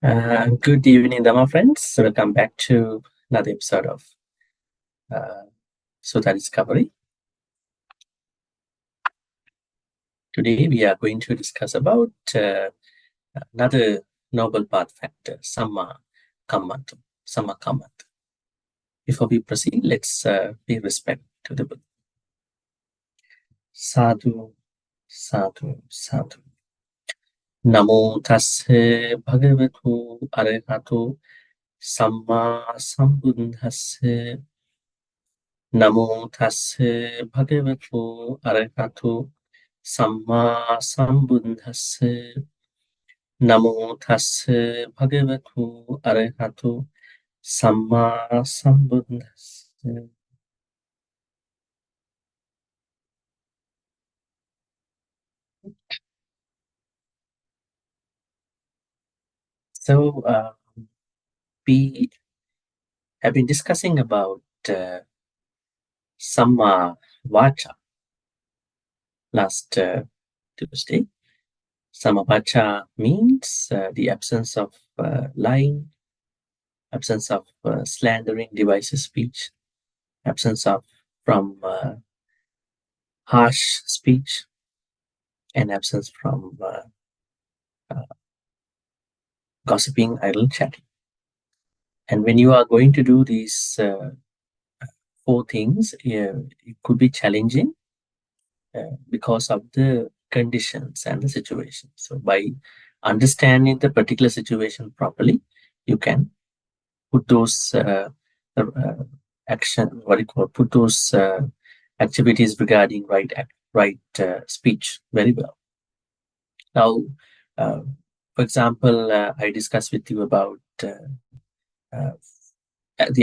Good evening, Dhamma friends. Welcome back to another episode of Sutta Discovery. Today we are going to discuss about another noble path factor, Samma Kammantu. Before we proceed, let's pay respect to the Buddha. Sadhu, sadhu, sadhu. Namo tasse bhagavatu arahato samma sambuddhassa. Namo tasse bhagavatu arahato samma sambuddhassa. Namo tasse bhagavatu arahato samma sambuddhassa. So we have been discussing about Samma Vacha last Tuesday. Samma Vacha means the absence of lying, absence of slandering, divisive speech, absence of from harsh speech, and absence from gossiping, idle chatting. And when you are going to do these four things, it could be challenging because of the conditions and the situation. So by understanding the particular situation properly, you can put those put those activities regarding right speech very well. Now, for example, I discussed with you about the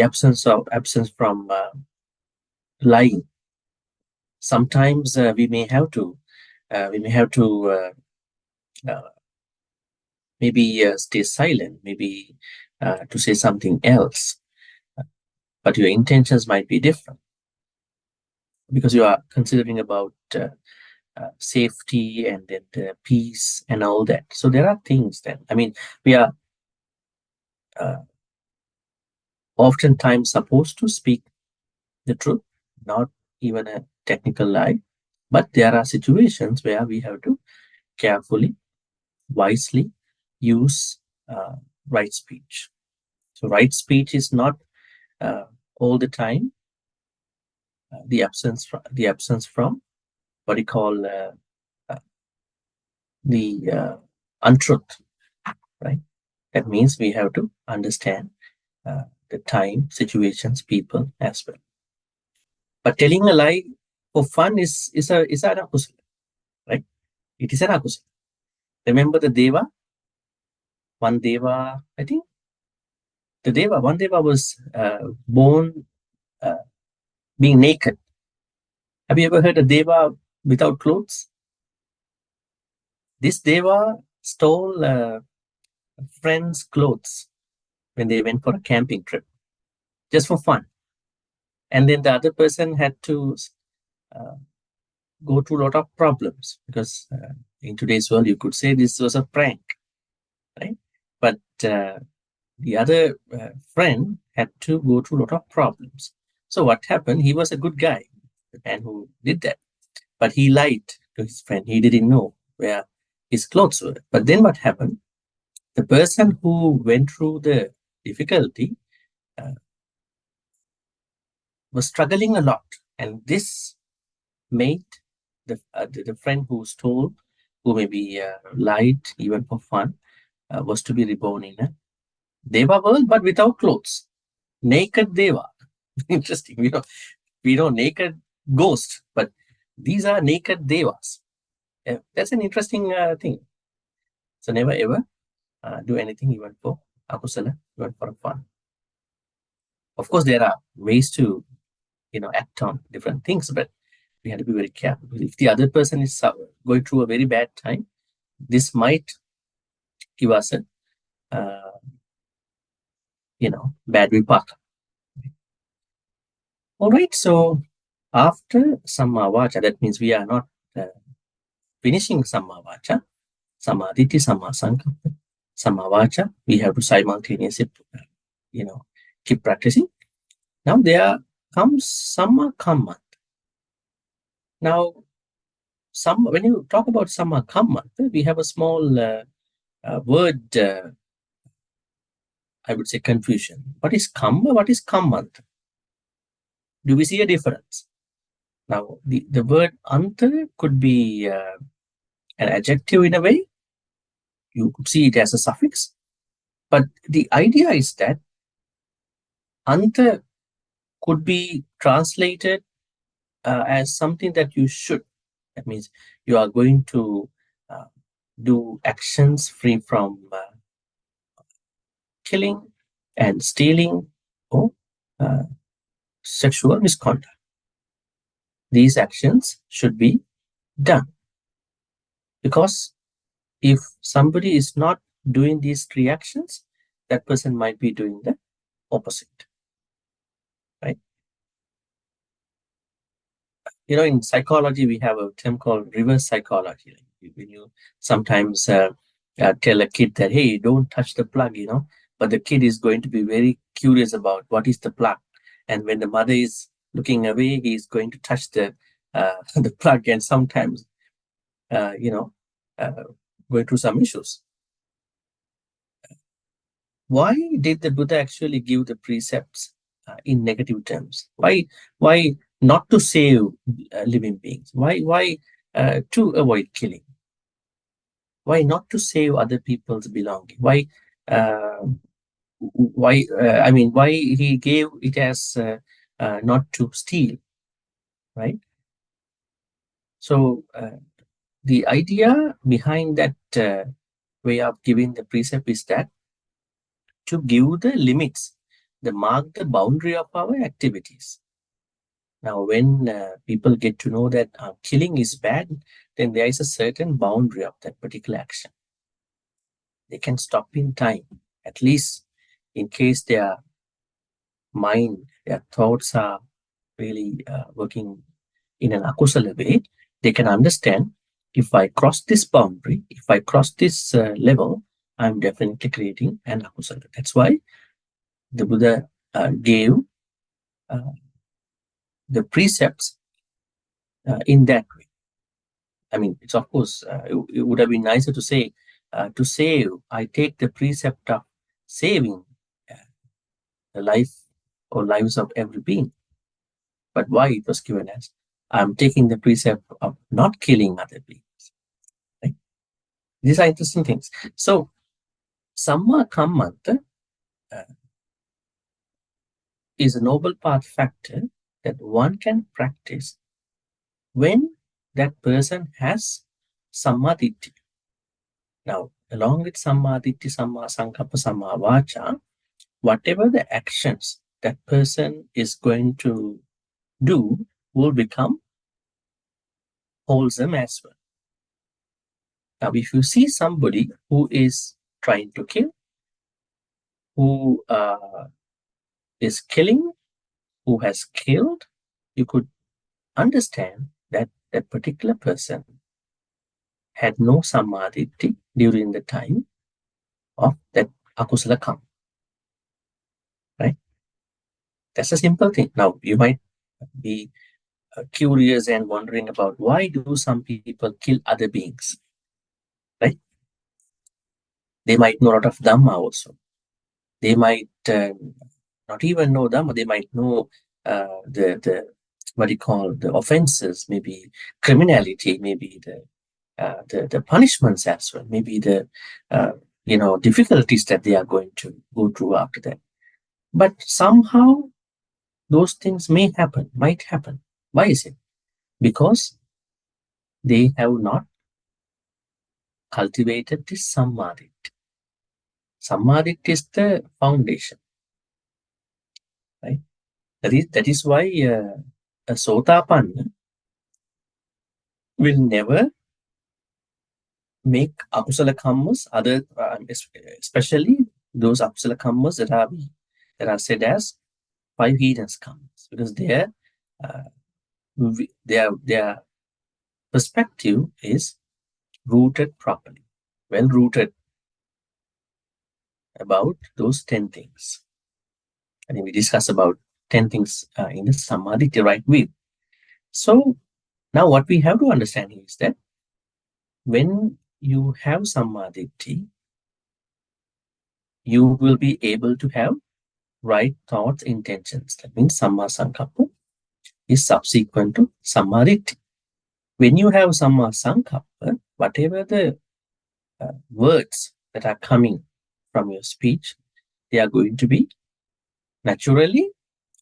absence from lying. Sometimes we may have to maybe stay silent, maybe to say something else, but your intentions might be different because you are considering about safety and then peace and all that. So there are things that, I mean, we are oftentimes supposed to speak the truth, not even a technical lie, but there are situations where we have to carefully, wisely use right speech. So right speech is not all the time the absence from what you call the untruth, right? That means we have to understand the time, situations, people as well. But telling a lie for fun is an akusala, right? It is an akusala. Remember the Deva? One Deva, I think one Deva was born being naked. Have you ever heard a Deva without clothes? This Deva stole a friend's clothes when they went for a camping trip, just for fun. And then the other person had to go through a lot of problems because in today's world, you could say this was a prank, right? But the other friend had to go through a lot of problems. So what happened? He was a good guy, the man who did that. But he lied to his friend. He didn't know where his clothes were. But then what happened? The person who went through the difficulty was struggling a lot. And this made the friend who stole, who maybe lied even for fun, was to be reborn in a Deva world, but without clothes. Naked Deva. Interesting. We know naked ghost, but these are naked Devas. That's an interesting thing. So never ever do anything even for akusala, even for fun. Of course, there are ways to act on different things, but we have to be very careful. If the other person is going through a very bad time, this might give us a bad vipaka. All right, so after Samma Vacha, that means we are not finishing Samma Vacha, Samma Ditti, Samma Sankappa. Samavacha, we have to simultaneously, keep practicing. Now there comes Samma Kamma. Now, when you talk about Samma Kamma, we have a small word, I would say, confusion. What is Kamma? What is Kamma? Do we see a difference? Now, the word Anta could be an adjective in a way. You could see it as a suffix. But the idea is that Anta could be translated as something that you should. That means you are going to do actions free from killing and stealing or sexual misconduct. These actions should be done, because if somebody is not doing these three actions, that person might be doing the opposite, right? In psychology, we have a term called reverse psychology. When you sometimes tell a kid that, hey, don't touch the plug, but the kid is going to be very curious about what is the plug. And when the mother is looking away, he is going to touch the the plug, and sometimes, going through some issues. Why did the Buddha actually give the precepts in negative terms? Why not to save living beings? Why to avoid killing? Why not to save other people's belonging? Why he gave it as not to steal, right? So the idea behind that way of giving the precept is that to give the limits, the mark the boundary of our activities. Now, when people get to know that killing is bad, then there is a certain boundary of that particular action. They can stop in time, at least in case their mind, their thoughts are really working in an akusala way. They can understand, if I cross this boundary, if I cross this level, I'm definitely creating an akusala. That's why the Buddha gave the precepts in that way. I mean, it's of course, it would have been nicer to say, to save, I take the precept of saving the life or lives of every being. But why it was given as, I'm taking the precept of not killing other beings. Right? These are interesting things. So, Samma Kammanta is a noble path factor that one can practice when that person has Samma Ditti. Now, along with Samma Ditti, Samma Sankappa, Samma Vacha, whatever the actions that person is going to do will become wholesome as well. Now, if you see somebody who is trying to kill, who is killing, who has killed, you could understand that that particular person had no samadhi during the time of that akusala karma. Right? That's a simple thing. Now, you might be curious and wondering about, why do some people kill other beings? Right? They might know a lot of Dhamma also. They might not even know Dhamma. They might know the what you call the offenses, maybe criminality, maybe the punishments as well, maybe the difficulties that they are going to go through after that. But somehow those things might happen. Why is it? Because they have not cultivated this samadhi. Samadhi is the foundation, right? That is why a sotapanna will never make akusala kammas, especially those akusala kammas that are said as 5 heinous kammas, because their perspective is rooted properly, well rooted. about those 10 things. I think we discussed about 10 things in the Samadhi right view. So now what we have to understand is that when you have Samadhi, you will be able to have right thoughts, intentions. That means Samma Sankappa is subsequent to Samadhi. When you have Samma Sankappa, whatever the words that are coming from your speech, they are going to be naturally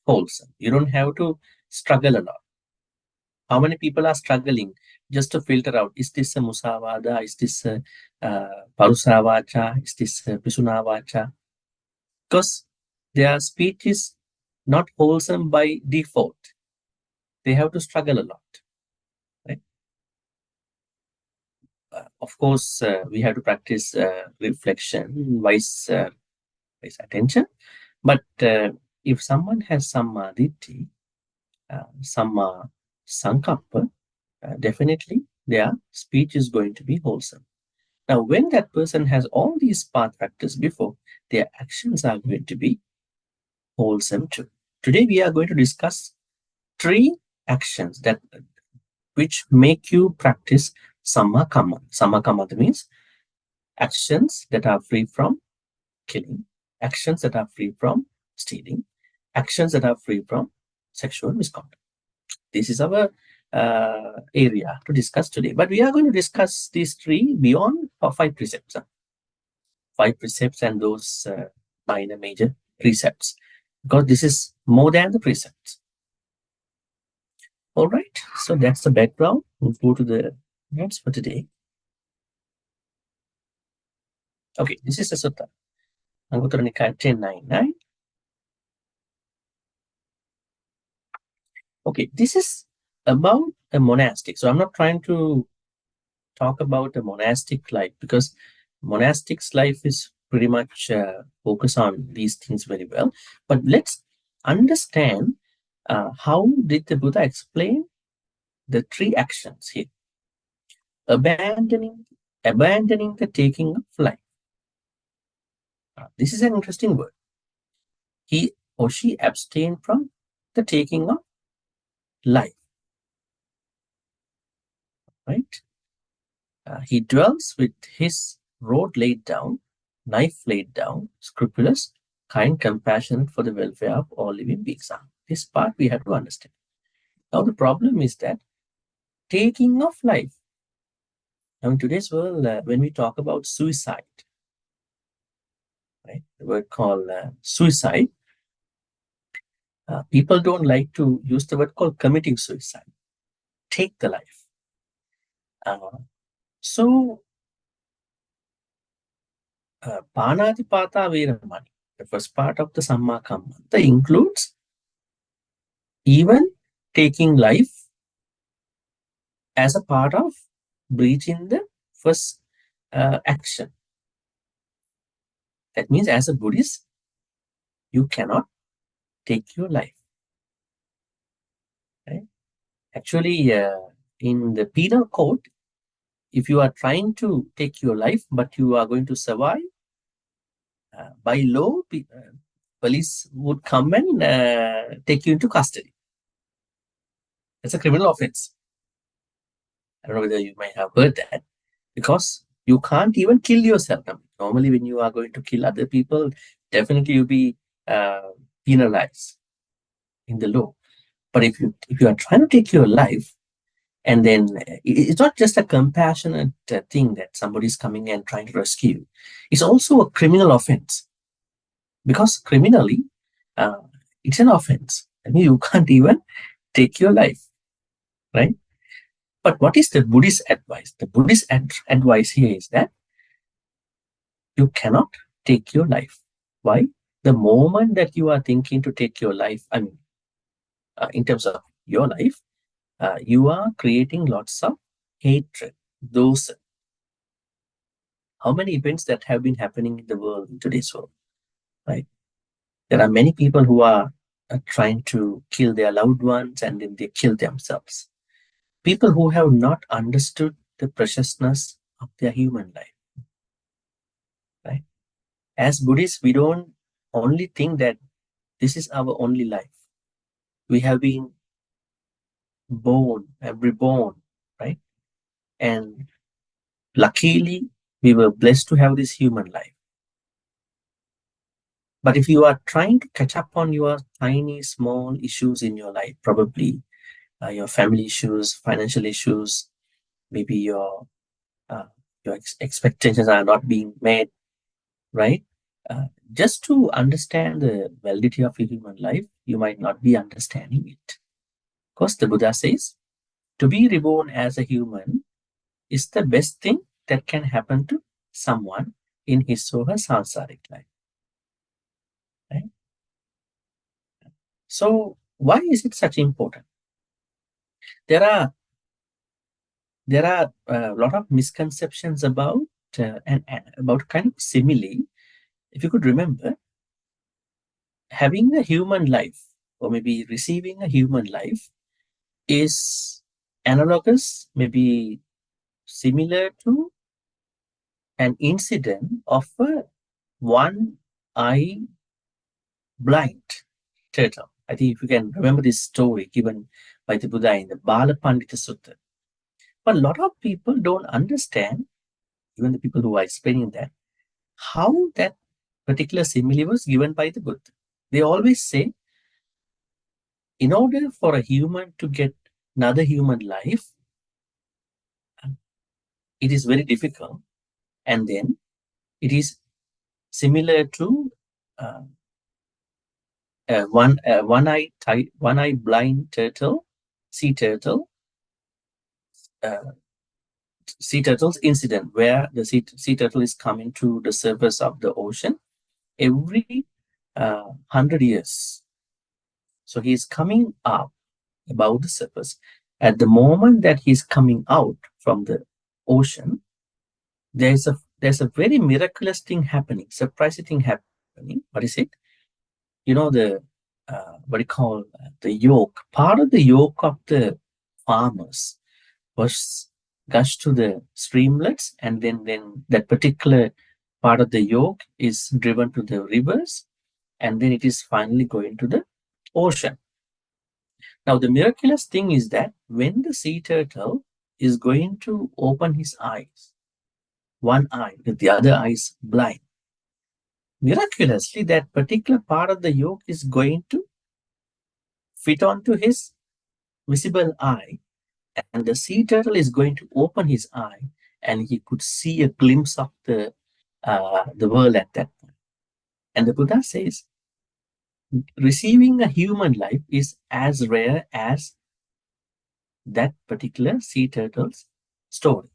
wholesome. You don't have to struggle a lot. How many people are struggling just to filter out, is this a musavada, is this a parusavacha, is this a pisunavacha? Because their speech is not wholesome by default. They have to struggle a lot. Right? Of course, we have to practice reflection, wise attention. But if someone has Samma Ditti, Samma Sankappa, definitely their speech is going to be wholesome. Now, when that person has all these path factors before, their actions are going to be wholesome too. Today, we are going to discuss 3 actions that which make you practice Samma Kamma. Samma Kamma means actions that are free from killing, actions that are free from stealing, actions that are free from sexual misconduct. This is our area to discuss today. But we are going to discuss these 3 beyond 5 precepts. 5 precepts and those minor major precepts. Because this is more than the precepts. All right. So that's the background. We'll go to the notes for today. Okay. This is the Sutta. Anguttara Nikaya 1099. Okay. This is about a monastic. So I'm not trying to talk about the monastic life because monastic's life is pretty much focused on these things very well. But let's understand how did the Buddha explain the 3 actions here. Abandoning the taking of life. This is an interesting word. He or she abstained from the taking of life. Right? He dwells with his rod laid down, knife laid down, scrupulous, kind, compassionate for the welfare of all living beings. This part we have to understand. Now the problem is that taking of life. Now in today's world, when we talk about suicide, right, the word called suicide, people don't like to use the word called committing suicide. Take the life. So Panatipata Veramani, the first part of the Samma Kamma, that includes even taking life as a part of breaching the first action. That means as a Buddhist, you cannot take your life. Right? Actually, in the penal code, if you are trying to take your life, but you are going to survive, by law, police would come and take you into custody. It's a criminal offense. I don't know whether you might have heard that, because you can't even kill yourself. Normally, when you are going to kill other people, definitely you'll be penalized in the law. But if you are trying to take your life, and then it's not just a compassionate thing that somebody's coming and trying to rescue you. It's also a criminal offense, because criminally, it's an offense. I mean, you can't even take your life, right? But what is the Buddhist advice? The Buddhist advice here is that you cannot take your life. Why? The moment that you are thinking to take your life, I mean, in terms of your life, you are creating lots of hatred. Those, how many events that have been happening in the world, in today's world, right? There are many people who are trying to kill their loved ones and then they kill themselves. People who have not understood the preciousness of their human life, right? As Buddhists, we don't only think that this is our only life. We have been born, reborn, right? And luckily, we were blessed to have this human life. But if you are trying to catch up on your tiny, small issues in your life, probably your family issues, financial issues, maybe uh, your expectations are not being met, right? Just to understand the validity of a human life, you might not be understanding it. Because the Buddha says, to be reborn as a human is the best thing that can happen to someone in his or her samsaric life. Right? So, why is it such important? There are a lot of misconceptions about and about kind of simile. If you could remember, having a human life or maybe receiving a human life is analogous, maybe similar to an incident of a one eye blind turtle. I think if you can remember this story given by the Buddha in the Bala Pandita Sutta. But a lot of people don't understand, even the people who are explaining that, how that particular simile was given by the Buddha. They always say, in order for a human to get another human life, it is very difficult. And then it is similar to uh, one eye blind turtle, sea turtle, uh, sea turtles incident where the sea turtle is coming to the surface of the ocean every 100 years. So he is coming up above the surface. At the moment that he's coming out from the ocean, there's a very miraculous thing happening, surprising thing happening. What is it? You know, the what do you call the yoke? Part of the yoke of the farmers was gushed to the streamlets, and then that particular part of the yoke is driven to the rivers, and then it is finally going to the ocean. Now, the miraculous thing is that when the sea turtle is going to open his eyes, one eye, the other eye is blind. Miraculously, that particular part of the yoke is going to fit onto his visible eye, and the sea turtle is going to open his eye, and he could see a glimpse of the world at that point. And the Buddha says, receiving a human life is as rare as that particular sea turtle's story.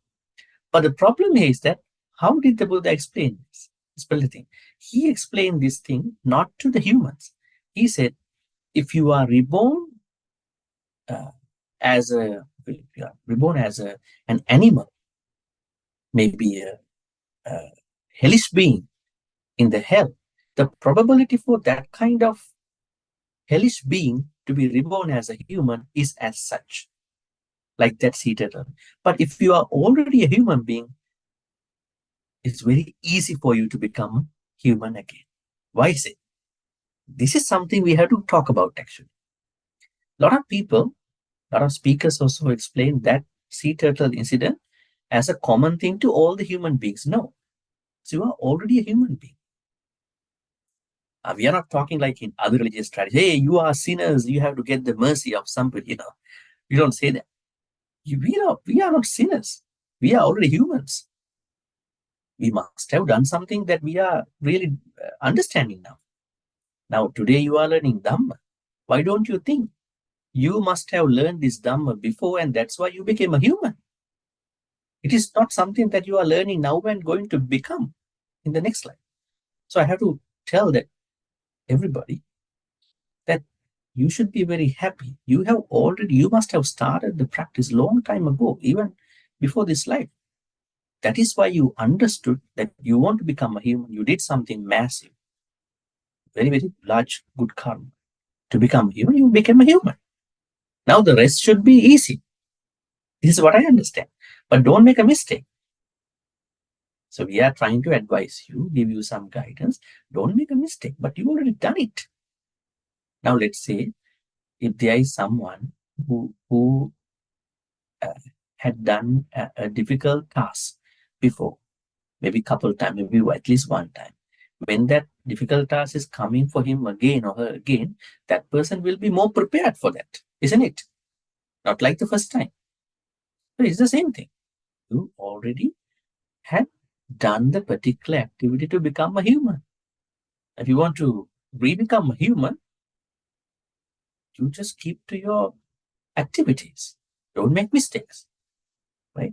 But the problem here is that how did the Buddha explain this? Thing. He explained this thing not to the humans. He said, if you are reborn as an animal, maybe a hellish being in the hell, the probability for that kind of hellish being to be reborn as a human is as such, like that sea turtle. But if you are already a human being, it's very easy for you to become human again. Why is it? This is something we have to talk about actually. A lot of people, a lot of speakers also explain that sea turtle incident as a common thing to all the human beings. No, so you are already a human being. We are not talking like in other religious traditions. Hey, you are sinners. You have to get the mercy of somebody. We don't say that. We are not sinners. We are already humans. We must have done something that we are really understanding now. Now, today you are learning Dhamma. Why don't you think you must have learned this Dhamma before, and that's why you became a human? It is not something that you are learning now and going to become in the next life. So I have to tell that everybody that you should be very happy. You must have started the practice long time ago, even before this life. That is why you understood that you want to become a human. You did something massive, very, very large, good karma. To become a human, you became a human. Now the rest should be easy. This is what I understand. But don't make a mistake. So we are trying to advise you, give you some guidance. Don't make a mistake, but you already done it. Now let's say if there is someone who had done a difficult task before, maybe couple times, maybe at least one time. When that difficult task is coming for him again or her again, that person will be more prepared for that, isn't it? Not like the first time. So it's the same thing. You already had done the particular activity to become a human. If you want to re-become a human, you just keep to your activities. Don't make mistakes, right?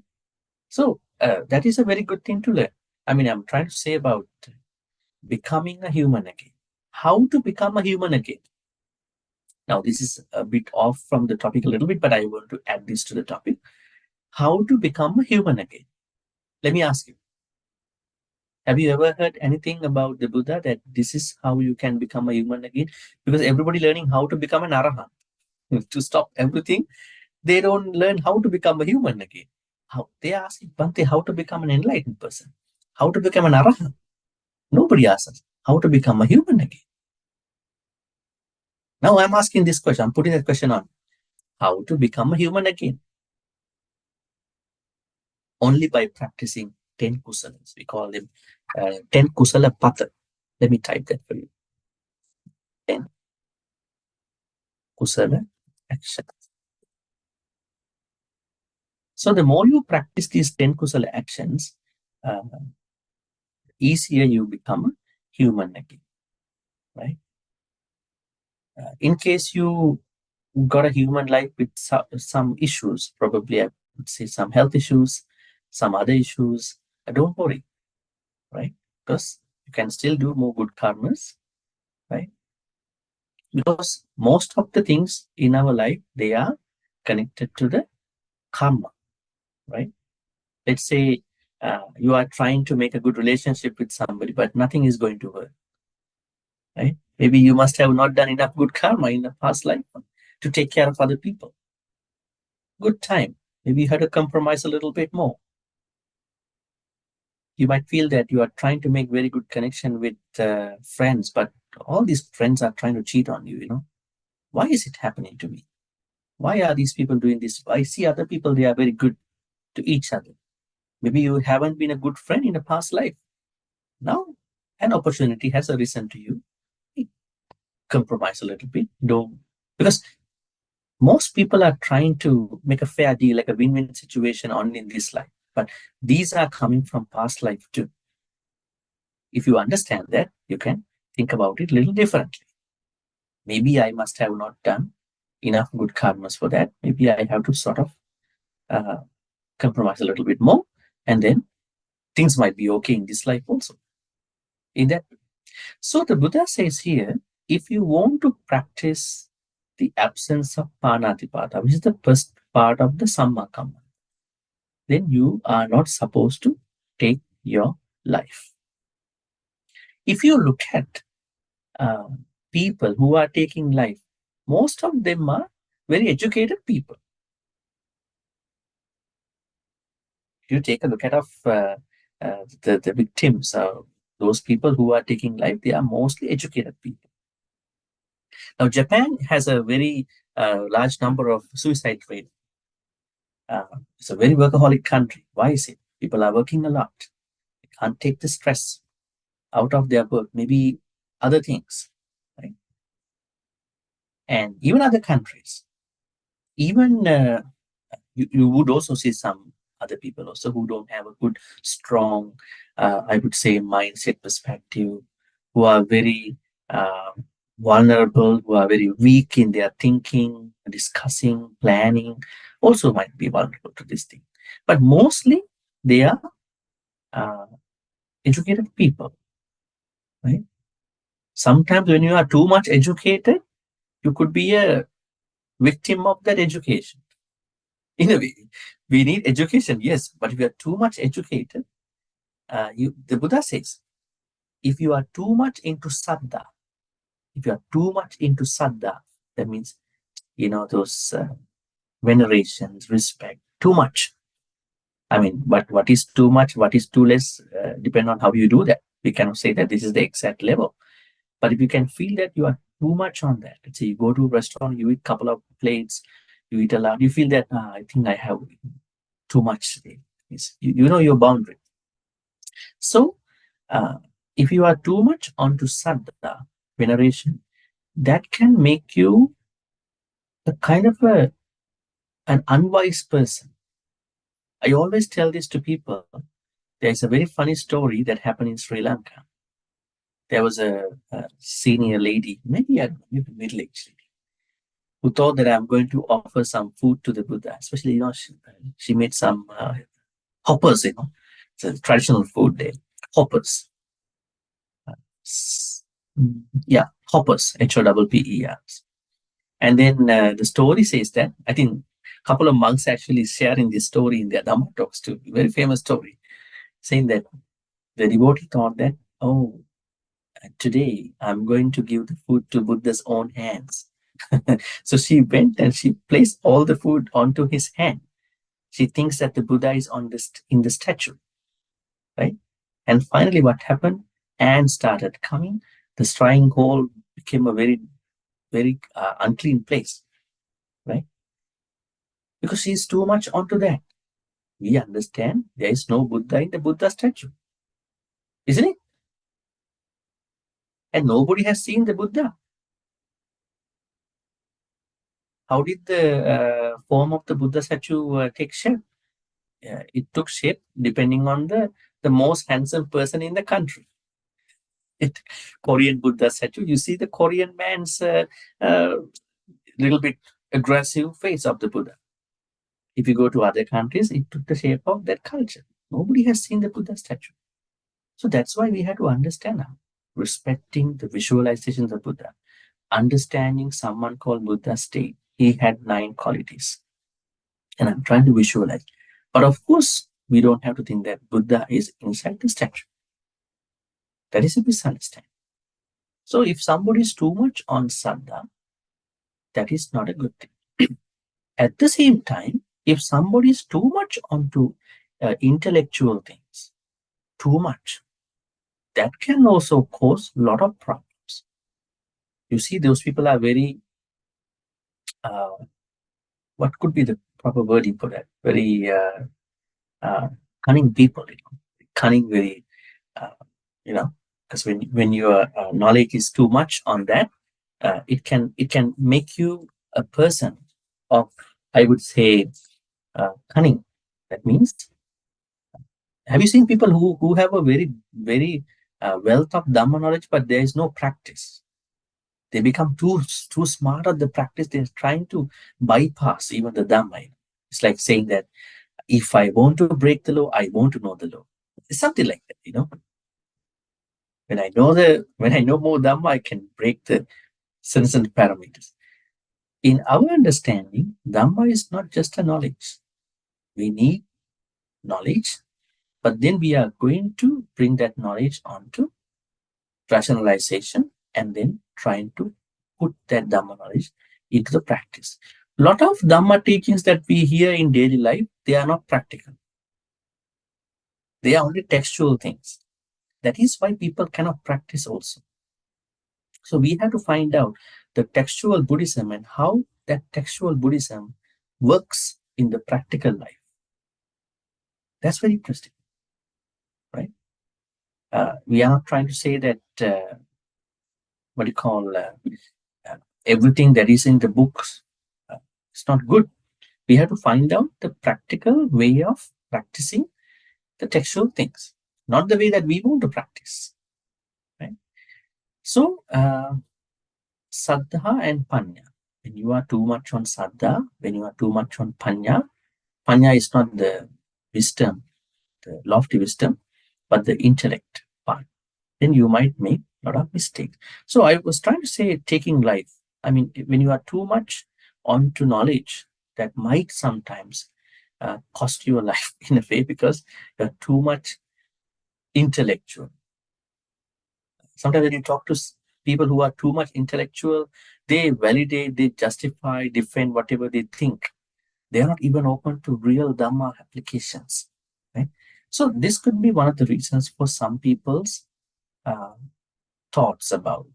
So that is a very good thing to learn. I mean, I'm trying to say about becoming a human again. How to become a human again? Now, this is a bit off from the topic a little bit, but I want to add this to the topic. How to become a human again? Let me ask you. Have you ever heard anything about the Buddha that this is how you can become a human again? Because everybody learning how to become an arahant. To stop everything, they don't learn how to become a human again. How they ask Bhante how to become an enlightened person, how to become an arahant. Nobody asks us how to become a human again. Now I'm asking this question, I'm putting that question on. How to become a human again? Only by practicing 10 kusalas. We call them 10 kusala patha. Let me type that for you. 10 kusala actions. So the more you practice these 10 kusala actions, easier you become a human again, right? In case you got a human life with some issues, probably I would say some health issues, some other issues, don't worry, right? Because you can still do more good karmas, right? Because most of the things in our life, they are connected to the karma, right? Let's say you are trying to make a good relationship with somebody, but nothing is going to work, right? Maybe you must have not done enough good karma in the past life to take care of other people. Good time. Maybe you had to compromise a little bit more. You might feel that you are trying to make very good connection with friends, but all these friends are trying to cheat on you, you know. Why is it happening to me? Why are these people doing this? I see other people, they are very good to each other. Maybe you haven't been a good friend in a past life. Now, an opportunity has arisen to you. Compromise a little bit. Don't, because most people are trying to make a fair deal, like a win-win situation only in this life. But these are coming from past life too. If you understand that, you can think about it a little differently. Maybe I must have not done enough good karmas for that. Maybe I have to sort of compromise a little bit more, and then things might be okay in this life also. In that, so the Buddha says here, if you want to practice the absence of panatipata, which is the first part of the Sammakamma, then you are not supposed to take your life. If you look at people who are taking life, most of them are very educated people. If you take a look at the victims, those people who are taking life, they are mostly educated people. Now, Japan has a very large number of suicide rate. It's a very workaholic country. Why is it? People are working a lot. They can't take the stress out of their work, maybe other things, right? And even other countries, even you would also see some other people also who don't have a good, strong, I would say, mindset perspective, who are very vulnerable, who are very weak in their thinking, discussing, planning, also might be vulnerable to this thing. But mostly they are educated people, right? Sometimes when you are too much educated, you could be a victim of that education. In a way, we need education, yes, but if you are too much educated, the Buddha says, if you are too much into saddha, if you are too much into saddha, that means, you know, those venerations, respect, too much. I mean, but what is too much, what is too less, depend on how you do that. We cannot say that this is the exact level. But if you can feel that you are too much on that, let's say you go to a restaurant, you eat a couple of plates, you eat a lot, you feel that, I think I have too much today. You know your boundary. So, uh, if you are too much onto Saddha, veneration, that can make you a kind of an unwise person. I always tell this to people. There's a very funny story that happened in Sri Lanka. There was a senior lady, maybe a middle-aged lady, who thought that I'm going to offer some food to the Buddha. Especially, she made some hoppers. It's a traditional food there. Hoppers. Yeah, hoppers. HOPPERS. And then the story says that I think a couple of monks actually sharing this story in their Dhamma talks too. Very famous story, saying that the devotee thought that, oh, today I'm going to give the food to Buddha's own hands. So she went and she placed all the food onto his hand. She thinks that the Buddha is in the statue, right? And finally, what happened? Ants started coming. The shrine hall became a very, very unclean place, right? Because she's too much onto that. We understand there is no Buddha in the Buddha statue, isn't it? And nobody has seen the Buddha. How did the form of the Buddha statue take shape? It took shape depending on the most handsome person in the country. Korean Buddha statue, you see the Korean man's little bit aggressive face of the Buddha. If you go to other countries, it took the shape of that culture. Nobody has seen the Buddha statue. So that's why we have to understand how. Respecting the visualizations of Buddha, understanding someone called Buddha state. He had 9 qualities. And I'm trying to visualize. But of course, we don't have to think that Buddha is inside the statue. That is a misunderstanding. So if somebody is too much on Saddha, that is not a good thing. At the same time, if somebody is too much onto intellectual things, too much, that can also cause a lot of problems. You see, those people are very, what could be the proper wording for that? Very cunning people, cunning, very, because when your knowledge is too much on that, it can make you a person of, I would say, cunning. That means, have you seen people who have a very, very wealth of Dhamma knowledge, but there is no practice? They become too smart at the practice. They're trying to bypass even the Dhamma. It's like saying that if I want to break the law, I want to know the law. It's something like that, When I know more Dhamma, I can break the certain parameters. In our understanding, Dhamma is not just a knowledge. We need knowledge, but then we are going to bring that knowledge onto rationalization and then trying to put that Dhamma knowledge into the practice. A lot of Dhamma teachings that we hear in daily life, they are not practical. They are only textual things. That is why people cannot practice also. So we have to find out the textual Buddhism and how that textual Buddhism works in the practical life. That's very interesting, right? We are not trying to say that what you call everything that is in the books it's not good. We have to find out the practical way of practicing the textual things, not the way that we want to practice, right? So Saddha and Panya. When you are too much on Saddha, when you are too much on Panya, Panya is not the wisdom, the lofty wisdom, but the intellect part. Then you might make a lot of mistakes. So I was trying to say taking life. I mean, when you are too much onto knowledge, that might sometimes cost you a life in a way because you're too much intellectual. Sometimes when you talk to people who are too much intellectual, they validate, they justify, defend whatever they think. They are not even open to real Dhamma applications. So this could be one of the reasons for some people's thoughts about,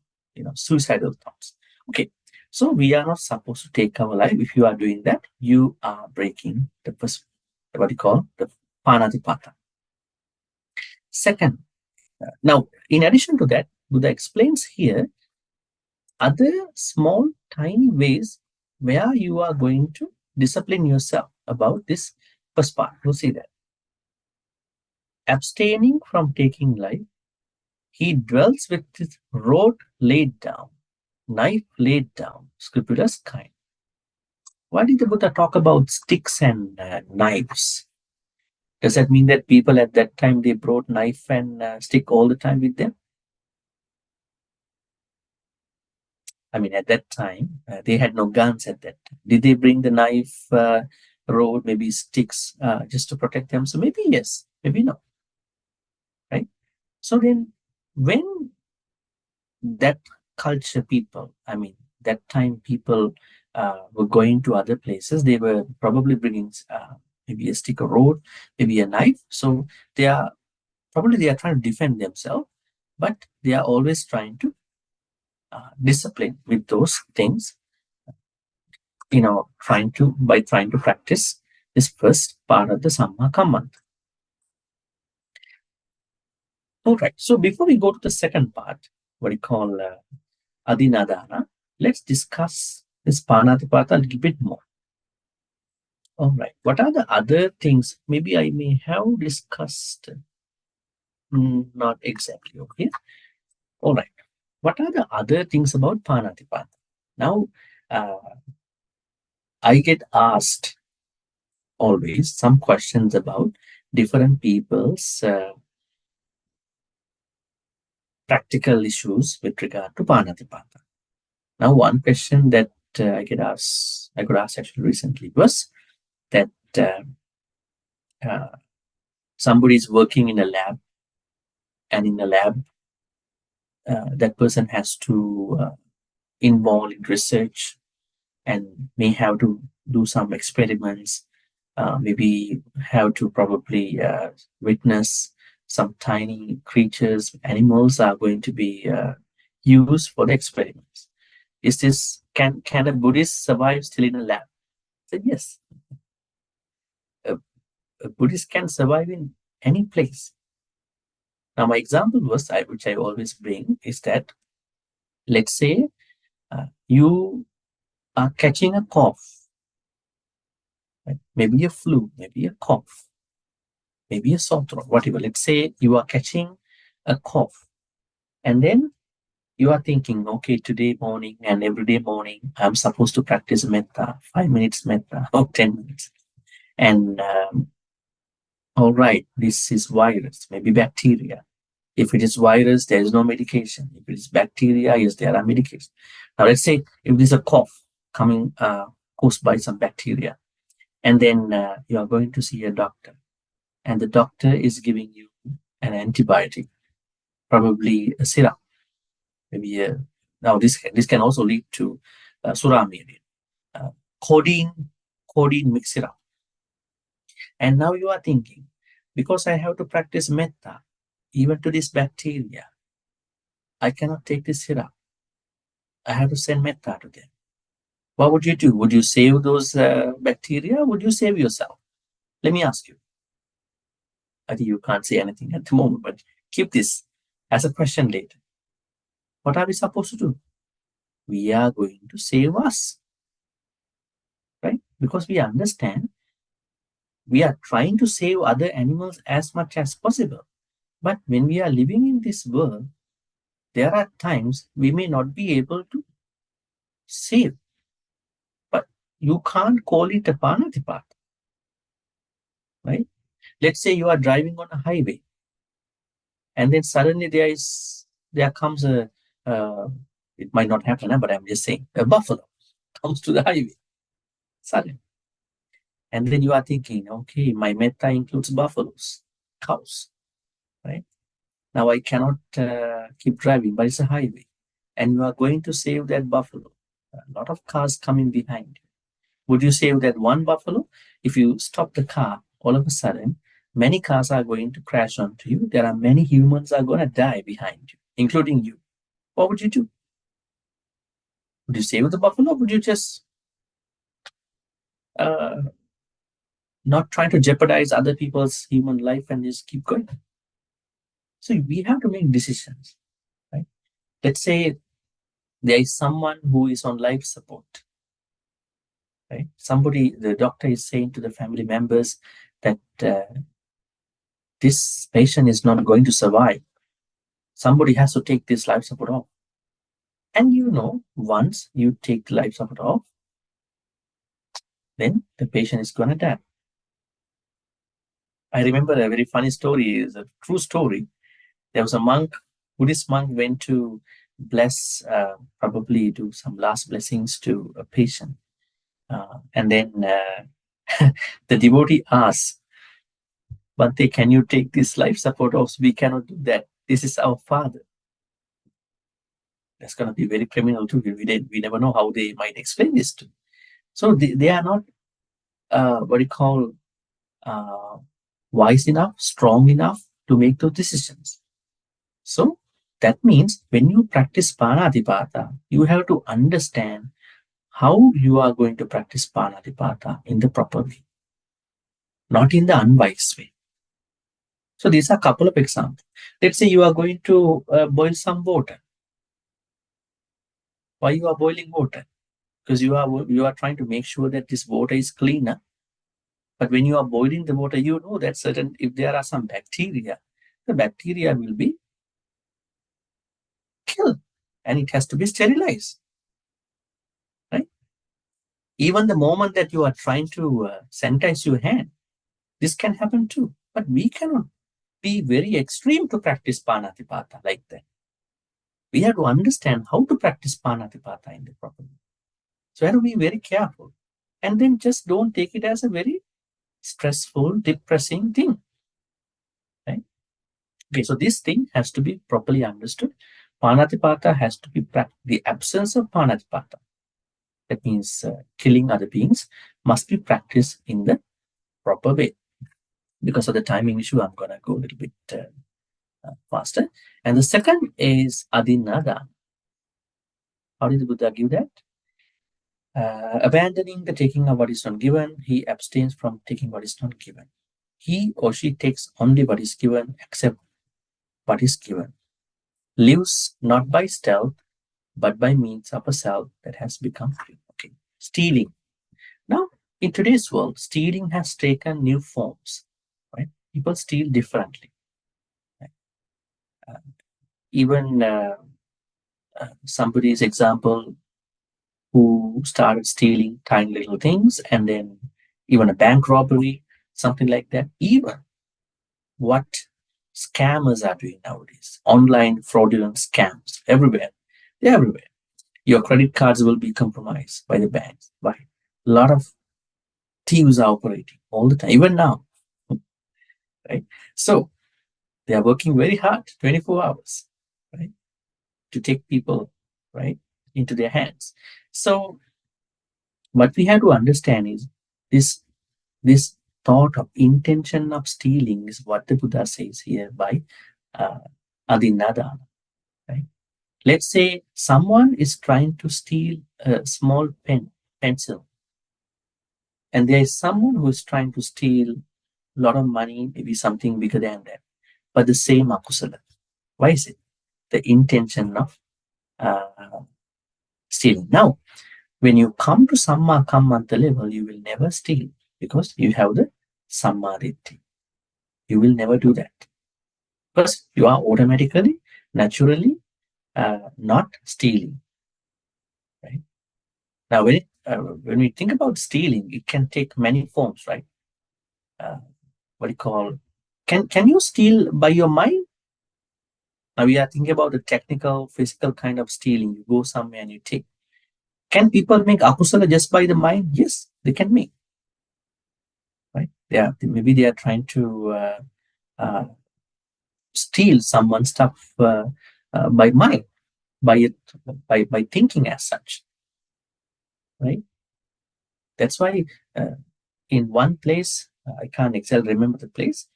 suicidal thoughts. Okay, so we are not supposed to take our life. If you are doing that, you are breaking the first, what you call the panatipata. Second, now in addition to that, Buddha explains here other small, tiny ways where you are going to discipline yourself about this first part. We'll see that. Abstaining from taking life, he dwells with his rod laid down, knife laid down, scrupulous kind. Why did the Buddha talk about sticks and knives? Does that mean that people at that time they brought knife and stick all the time with them? I mean, at that time they had no guns at that time. Did they bring the knife, rod, maybe sticks, just to protect them? So maybe yes, maybe no. Right? So then, when that culture people, I mean, that time people were going to other places, they were probably bringing maybe a stick or rod, maybe a knife. So they are trying to defend themselves, but they are always trying to discipline with those things, trying to practice this first part of the Dhammacakkappavattana. All right. So before we go to the second part, what we call Adinadana, let's discuss this Panatipata a little bit more. All right. What are the other things? Maybe I may have discussed, not exactly. Okay. All right. What are the other things about Panatipata? Now, I get asked always some questions about different people's practical issues with regard to Panatipata. Now, one question that I could ask actually recently was that somebody is working in a lab, and in the lab, that person has to involve in research and may have to do some experiments, maybe have to probably witness some tiny creatures, animals are going to be used for the experiments. Is this, can a Buddhist survive still in a lab? I said yes. A Buddhist can survive in any place. Now, my example was, which I always bring, is that let's say you are catching a cough, right? Maybe a flu, maybe a cough, maybe a sore throat, whatever. Let's say you are catching a cough, and then you are thinking, okay, today morning and every day morning, I'm supposed to practice metta, 5 minutes metta, or 10 minutes. And all right, this is virus, maybe bacteria. If it is virus, there is no medication. If it is bacteria, yes, there are medications. Now, let's say if it is a cough coming caused by some bacteria, and then you are going to see a doctor, and the doctor is giving you an antibiotic, probably a syrup, maybe now this can also lead to suramiri, codeine mix syrup. And now you are thinking, because I have to practice metta, even to this bacteria, I cannot take this syrup. I have to send metta to them. What would you do? Would you save those bacteria? Would you save yourself? Let me ask you. I think you can't say anything at the moment, but keep this as a question later. What are we supposed to do? We are going to save us, right? Because we understand we are trying to save other animals as much as possible. But when we are living in this world, there are times we may not be able to save. But you can't call it a panatipata, right? Let's say you are driving on a highway, and then suddenly there comes a, it might not happen, but I'm just saying, a buffalo comes to the highway suddenly. And then you are thinking, okay, my metta includes buffaloes, cows, right? Now I cannot keep driving, but it's a highway. And you are going to save that buffalo. A lot of cars coming behind you. Would you save that one buffalo? If you stop the car, all of a sudden, Many cars are going to crash onto you. There are many humans are going to die behind you, including you. What would you do? Would you save the buffalo, or would you just uh, not try to jeopardize other people's human life and just keep going? So we have to make decisions, right? Let's say there is someone who is on life support, right? Somebody, the doctor is saying to the family members that this patient is not going to survive. Somebody has to take this life support off. And once you take the life support off, then the patient is going to die. I remember a very funny story, is a true story. There was a monk, Buddhist monk, went to bless, probably do some last blessings to a patient. And then the devotee asked, Bhante, can you take this life support off? We cannot do that. This is our father. That's going to be very criminal too. We never know how they might explain this to. So they are not, what do you call, wise enough, strong enough to make those decisions. So that means when you practice Panatipata, you have to understand how you are going to practice Panatipata in the proper way, not in the unwise way. So these are a couple of examples. Let's say you are going to boil some water. Why you are boiling water? Because you are trying to make sure that this water is cleaner. But when you are boiling the water, you know that if there are some bacteria, the bacteria will be killed and it has to be sterilized. Right? Even the moment that you are trying to sanitize your hand, this can happen too. But we cannot be very extreme to practice Panatipata like that. We have to understand how to practice Panatipata in the proper way. So we have to be very careful. And then just don't take it as a very stressful, depressing thing. Right? Okay, so this thing has to be properly understood. Panatipata has to be the absence of Panatipata. That means killing other beings must be practiced in the proper way. Because of the timing issue, I'm going to go a little bit faster. And the second is Adinada. How did the Buddha give that? Abandoning the taking of what is not given, he abstains from taking what is not given. He or she takes only what is given, except what is given. Lives not by stealth, but by means of a self that has become free. Okay. Stealing. Now, in today's world, stealing has taken new forms. Right? People steal differently. Right? Even somebody's example who started stealing tiny little things, and then even a bank robbery, something like that. Even what scammers are doing nowadays, online fraudulent scams everywhere. They're everywhere. Your credit cards will be compromised by the banks. Why? A lot of thieves are operating all the time, even now. Right? So they are working very hard, 24 hours, right, to take people, right, into their hands. So what we have to understand is this thought of intention of stealing is what the Buddha says here by Adinada. Right? Let's say someone is trying to steal a small pencil, and there is someone who is trying to steal a lot of money, maybe something bigger than that, but the same akusala. Why is it? The intention of stealing. Now, when you come to Samma Kammanta level, you will never steal because you have the Samma Ditti. You will never do that because you are automatically, naturally not stealing. Right? Now, when we think about stealing, it can take many forms, right? What do you call? Can you steal by your mind? Now we are thinking about the technical, physical kind of stealing. You go somewhere and you take. Can people make akusala just by the mind? Yes, they can make. Right? Maybe they are trying to steal someone's stuff by mind, by thinking as such. Right? That's why in one place, I can't exactly remember the place,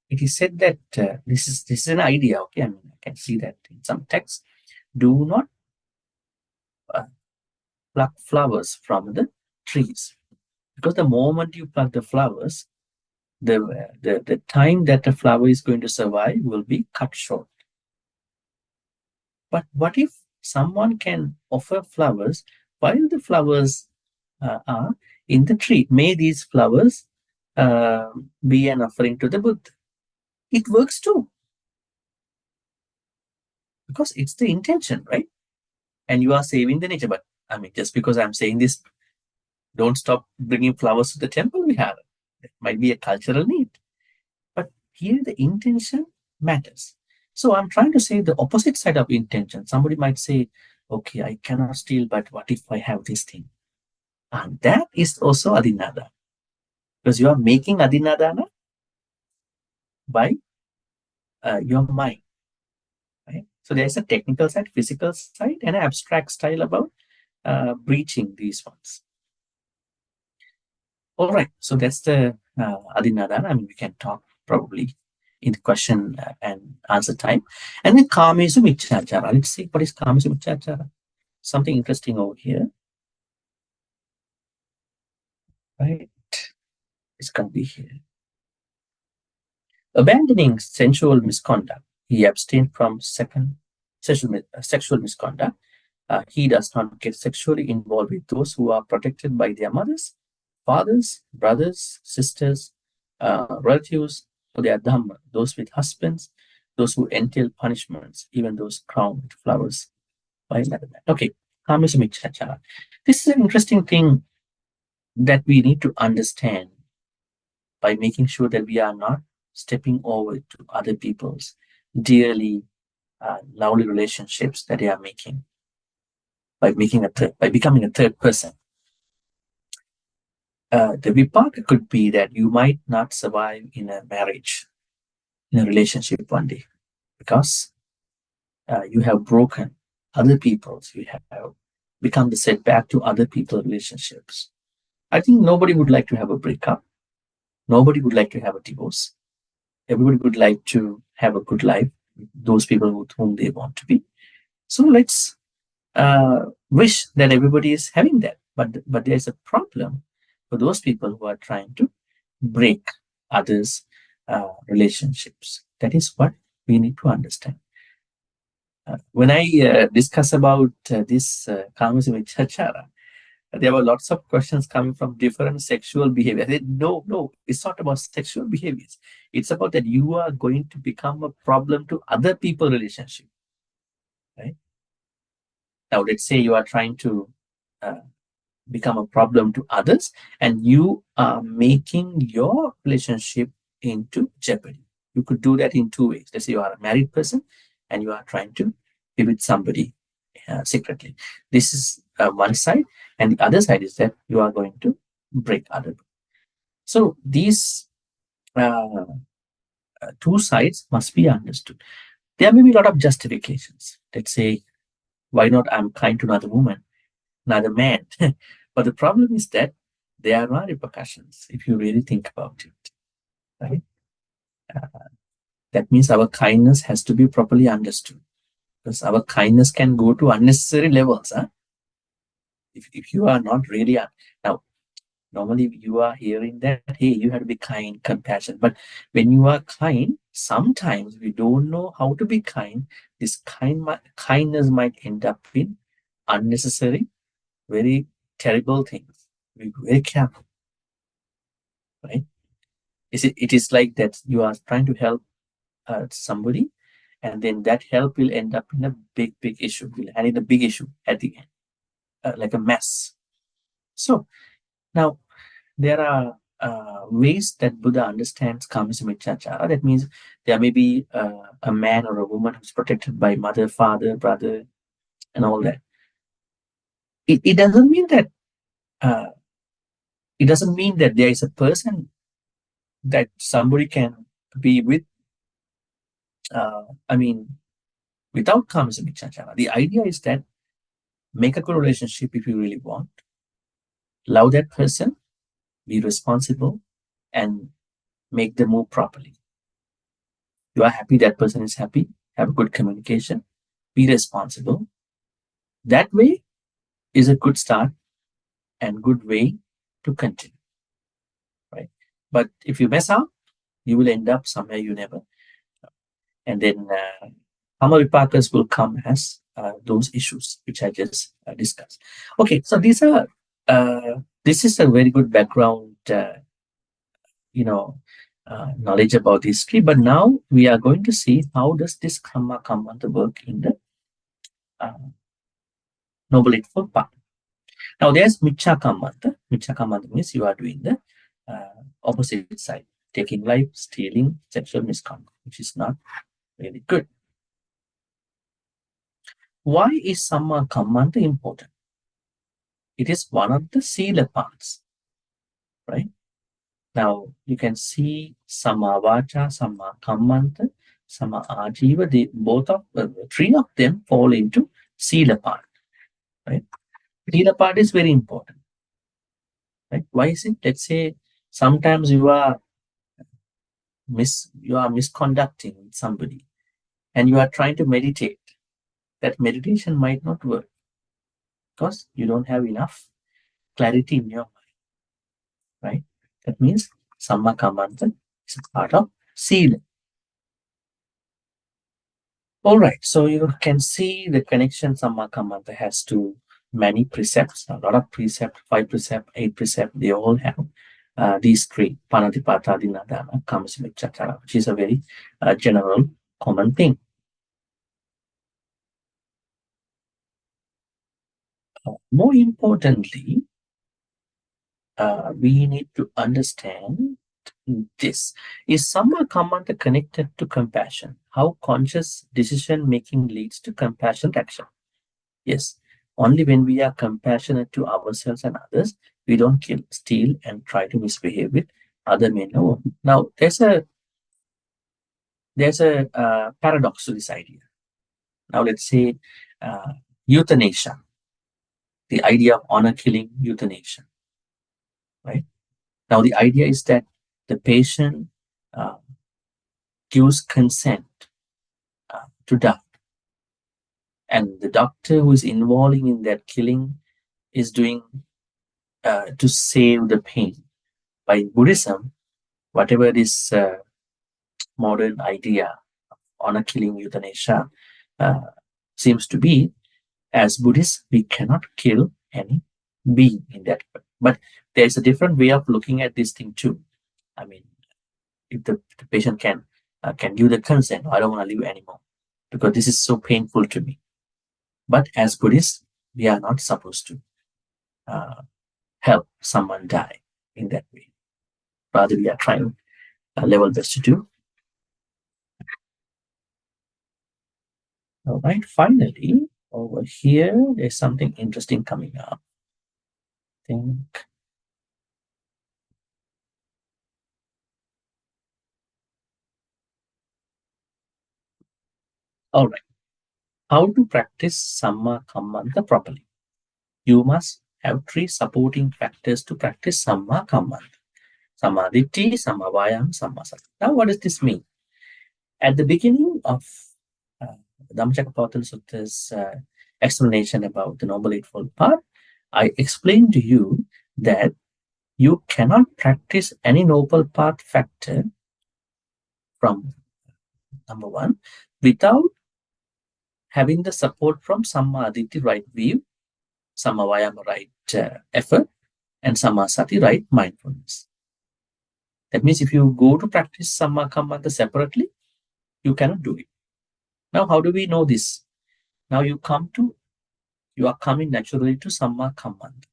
it is said that this is an idea. Okay, I mean, I can see that in some texts. Do not uh, pluck flowers from the trees, because the moment you pluck the flowers, the time that the flower is going to survive will be cut short. But what if someone can offer flowers while the flowers are in the tree? May these flowers be an offering to the Buddha. It works too, because it's the intention, right? And you are saving the nature. But I mean, just because I'm saying this, don't stop bringing flowers to the temple we have. It might be a cultural need. But here the intention matters. So I'm trying to say the opposite side of intention. Somebody might say, okay, I cannot steal, but what if I have this thing? And that is also adinada. Because you are making adinadana by your mind. Right? So there's a technical side, physical side, and an abstract style about breaching these ones. All right, so that's the adinadana. I mean, we can talk probably in the question and answer time. And then kamesu michachara. Let's see what is kamesu michachara. Something interesting over here. Right? It's going to be here. Abandoning sensual misconduct, he abstained from sexual misconduct. He does not get sexually involved with those who are protected by their mothers, fathers, brothers, sisters, relatives, or their Dhamma, those with husbands, those who entail punishments, even those crowned with flowers by another man. Okay, Kamesamichachara. This is an interesting thing that we need to understand by making sure that we are not stepping over to other people's dearly lovely relationships that they are making by becoming a third person. The vipaka could be that you might not survive in a marriage, in a relationship one day, because you have broken other people's, you have become the setback to other people's relationships. I think nobody would like to have a breakup. Nobody would like to have a divorce. Everybody would like to have a good life with those people with whom they want to be. So let's wish that everybody is having that. But there's a problem for those people who are trying to break others' relationships. That is what we need to understand. When I discuss about this Kamasamichachara, there were lots of questions coming from different sexual behavior. I said, no, it's not about sexual behaviors. It's about that you are going to become a problem to other people's relationship. Right? Now, let's say you are trying to become a problem to others, and you are making your relationship into jeopardy. You could do that in two ways. Let's say you are a married person and you are trying to be with somebody secretly. This is one side, and the other side is that you are going to break other. So these two sides must be understood. There may be a lot of justifications. Let's say, why not I'm kind to another woman, another man? But the problem is that there are repercussions if you really think about it, right? That means our kindness has to be properly understood, because our kindness can go to unnecessary levels. Huh? If you are not really now, normally you are hearing that, hey, you have to be kind, compassionate. But when you are kind, sometimes we don't know how to be kind. This kindness might end up in unnecessary, very terrible things. Be very careful, right? It is like that you are trying to help somebody, and then that help will end up in a big issue, and in a big issue at the end, like a mess. So now there are ways that Buddha understands Kamasamichachara. That means there may be a man or a woman who's protected by mother, father, brother, and all that. It doesn't mean that there is a person that somebody can be with. Without Kamasamichachara. The idea is that make a good relationship if you really want. Love that person, be responsible, and make the move properly. You are happy, that person is happy. Have good communication. Be responsible. That way is a good start and good way to continue, right? But if you mess up, you will end up somewhere you never. And then Karma Vipakas will come as those issues which I just discussed. Okay, so these are this is a very good background, knowledge about history. But now we are going to see how does this karma to work in the uh, noble eightfold path. Now there's Michcha Kammanta. Michcha Kammanta means you are doing the opposite side, taking life, stealing, sexual misconduct, which is not really good. Why is Samma Kammanta important? It is one of the Sila parts, right? Now you can see Samma Vacha, Samma Kammanta, Samma Ajiva. They both of three of them fall into Sila part, right? Sila part is very important, right? Why is it? Let's say sometimes you are misconducting somebody, and you are trying to meditate. That meditation might not work because you don't have enough clarity in your mind, right? That means Samma Kammanta is a part of Sila. All right, so you can see the connection Samma Kammanta has to many precepts, a lot of precepts, 5 precepts, 8 precepts, they all have these three, Panatipata, Dinadana, Kamasamichatara, which is a very general common thing. More importantly, we need to understand this. Is Samma Kammanta connected to compassion? How conscious decision making leads to compassionate action? Yes, only when we are compassionate to ourselves and others, we don't kill, steal, and try to misbehave with other men or women. Now, there's a paradox to this idea. Now, let's say euthanasia, the idea of honor killing, euthanasia, right? Now, the idea is that the patient gives consent to die, and the doctor who is involving in that killing is doing to save the pain. By Buddhism, whatever this modern idea of honor killing, euthanasia seems to be, as Buddhists, we cannot kill any being in that way. But there's a different way of looking at this thing too. I mean, if the patient can give the consent, I don't want to live anymore because this is so painful to me. But as Buddhists, we are not supposed to help someone die in that way. Rather, we are trying level best to do. All right, finally, over here, there's something interesting coming up. I think. All right. How to practice Samma Kammanta properly? You must have 3 supporting factors to practice Samma Kammanta. Samadhi, Samma Vayam, Samma Sati. Now, what does this mean? At the beginning of Dhammacakkappavattana Sutta's explanation about the Noble Eightfold Path, I explained to you that you cannot practice any Noble Path factor from number 1 without having the support from Samma Aditi, right view, Samma Vayama, right effort, and Samma Sati, right mindfulness. That means if you go to practice Samma Kammanta separately, you cannot do it. Now, how do we know this? Now you are coming naturally to Samma Kammanta.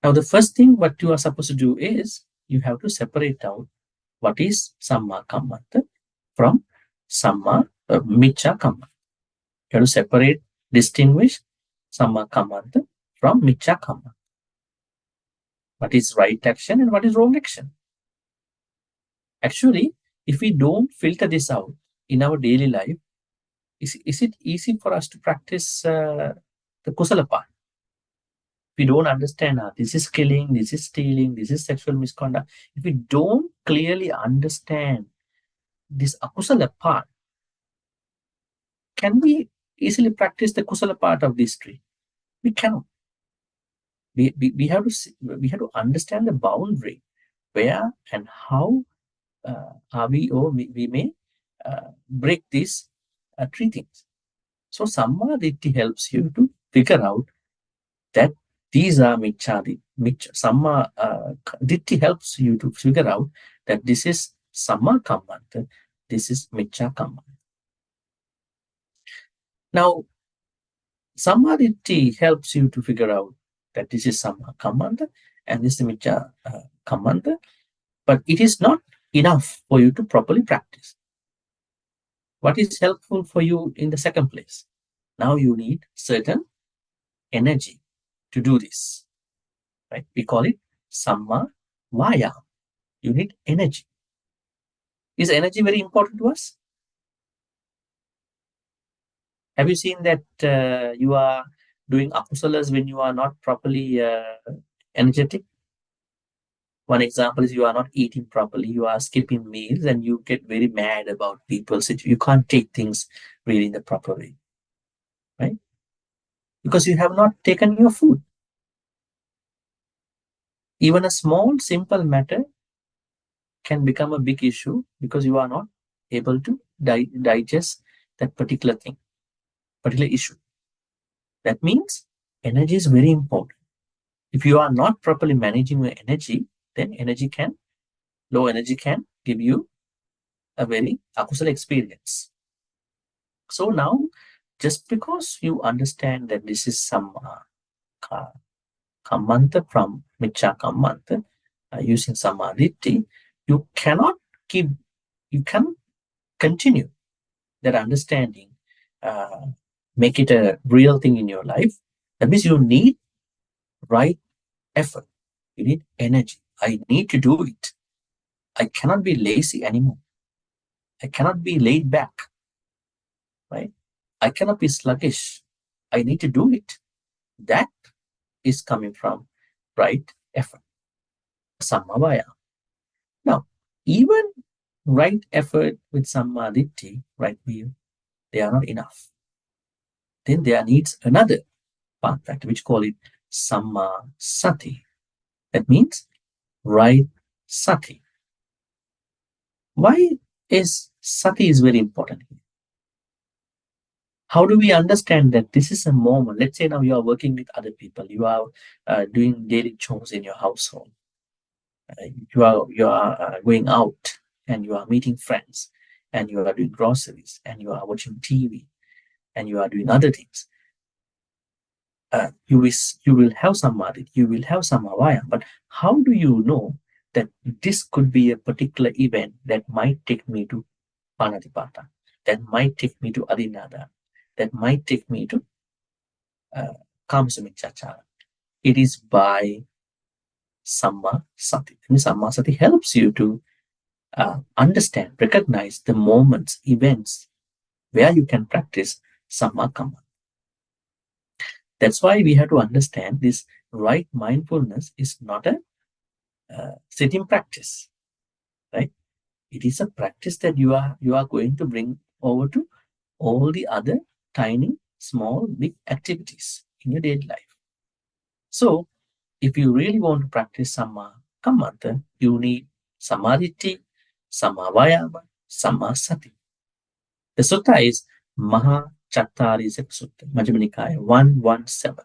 Now, the first thing what you are supposed to do is you have to separate out what is Samma Kammanta from Michcha Kammanta. You have to separate, distinguish Samma Kammanta from Michcha Kammanta. What is right action and what is wrong action? Actually, if we don't filter this out in our daily life, is it easy for us to practice the Kusala path? We don't understand this is killing, this is stealing, this is sexual misconduct. If we don't clearly understand this akusala part, can we easily practice the kusala part of this tree? We cannot. We have to understand the boundary where and how are we may break these three things. So Samma Ditti helps you to figure out that these are Michchadi. Samma Ditti helps you to figure out that this is Samma Kammanta, this is Miccha Kammanta. Now, Samma Ditti helps you to figure out that this is Samma Kammanta and this is Miccha Kammanta, but it is not enough for you to properly practice. What is helpful for you in the second place? Now you need certain energy to do this, right? We call it Samma Vayam. You need energy. Is energy very important to us? Have you seen that you are doing akusalas when you are not properly energetic? One example is you are not eating properly, you are skipping meals, and you get very mad about people. You can't take things really in the proper way, right? Because you have not taken your food. Even a small, simple matter can become a big issue because you are not able to digest that particular thing, particular issue. That means energy is very important. If you are not properly managing your energy, then low energy can give you a very akusala experience. So now, just because you understand that this is Samma Kammanta from Miccha Kammanta, using Samma Ditti, you cannot continue that understanding, make it a real thing in your life. That means you need right effort. You need energy. I need to do it. I cannot be lazy anymore. I cannot be laid back, right? I cannot be sluggish. I need to do it. That is coming from right effort, Sammavaya. Now, even right effort with Samma Ditti, right view, they are not enough. Then there needs another path factor, which call it Samma Sati. That means right Sati. Why is Sati is very important here? How do we understand that this is a moment? Let's say now you are working with other people. You are doing daily chores in your household. You are going out and you are meeting friends, and you are doing groceries, and you are watching TV, and you are doing other things. You will have samadhi, you will have samavaya, but how do you know that this could be a particular event that might take me to Panatipata, that might take me to Adinada, that might take me to Kamsamichachara? It is by Samma Sati. And Samma Sati helps you to understand, recognize the moments, events where you can practice Samma Kamma. That's why we have to understand this right mindfulness is not a sitting practice, right? It is a practice that you are going to bring over to all the other tiny, small, big activities in your daily life. So, if you really want to practice Samma Kammanta, you need Samadhi, Samma Vayama, Samma Sati. The sutta is Dhammacakkappavattana Sutta, Majjhima Nikaya 117,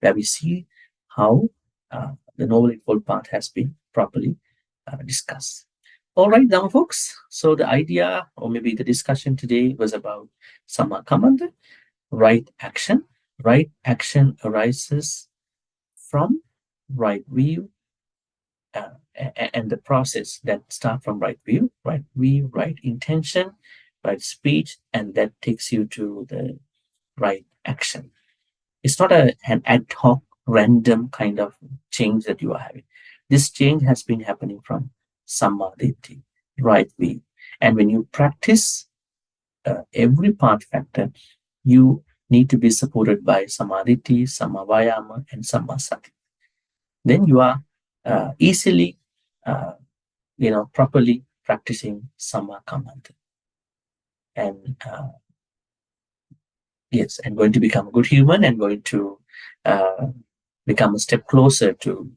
where we see how the Noble Eightfold Path has been properly discussed. All right, Dhamma folks. So the idea, or maybe the discussion today, was about Samma Kammanta, right action. Right action arises from right view, and the process that start from right view, right intention, right speech, and that takes you to the right action. It's not an ad hoc, random kind of change that you are having. This change has been happening from Samadhi, right view. And when you practice every path factor, you need to be supported by Samadhi, Samavayama, and Sammasati. Then you are easily, properly practicing Dhammacakkappavattana. And yes, and going to become a good human and going to become a step closer to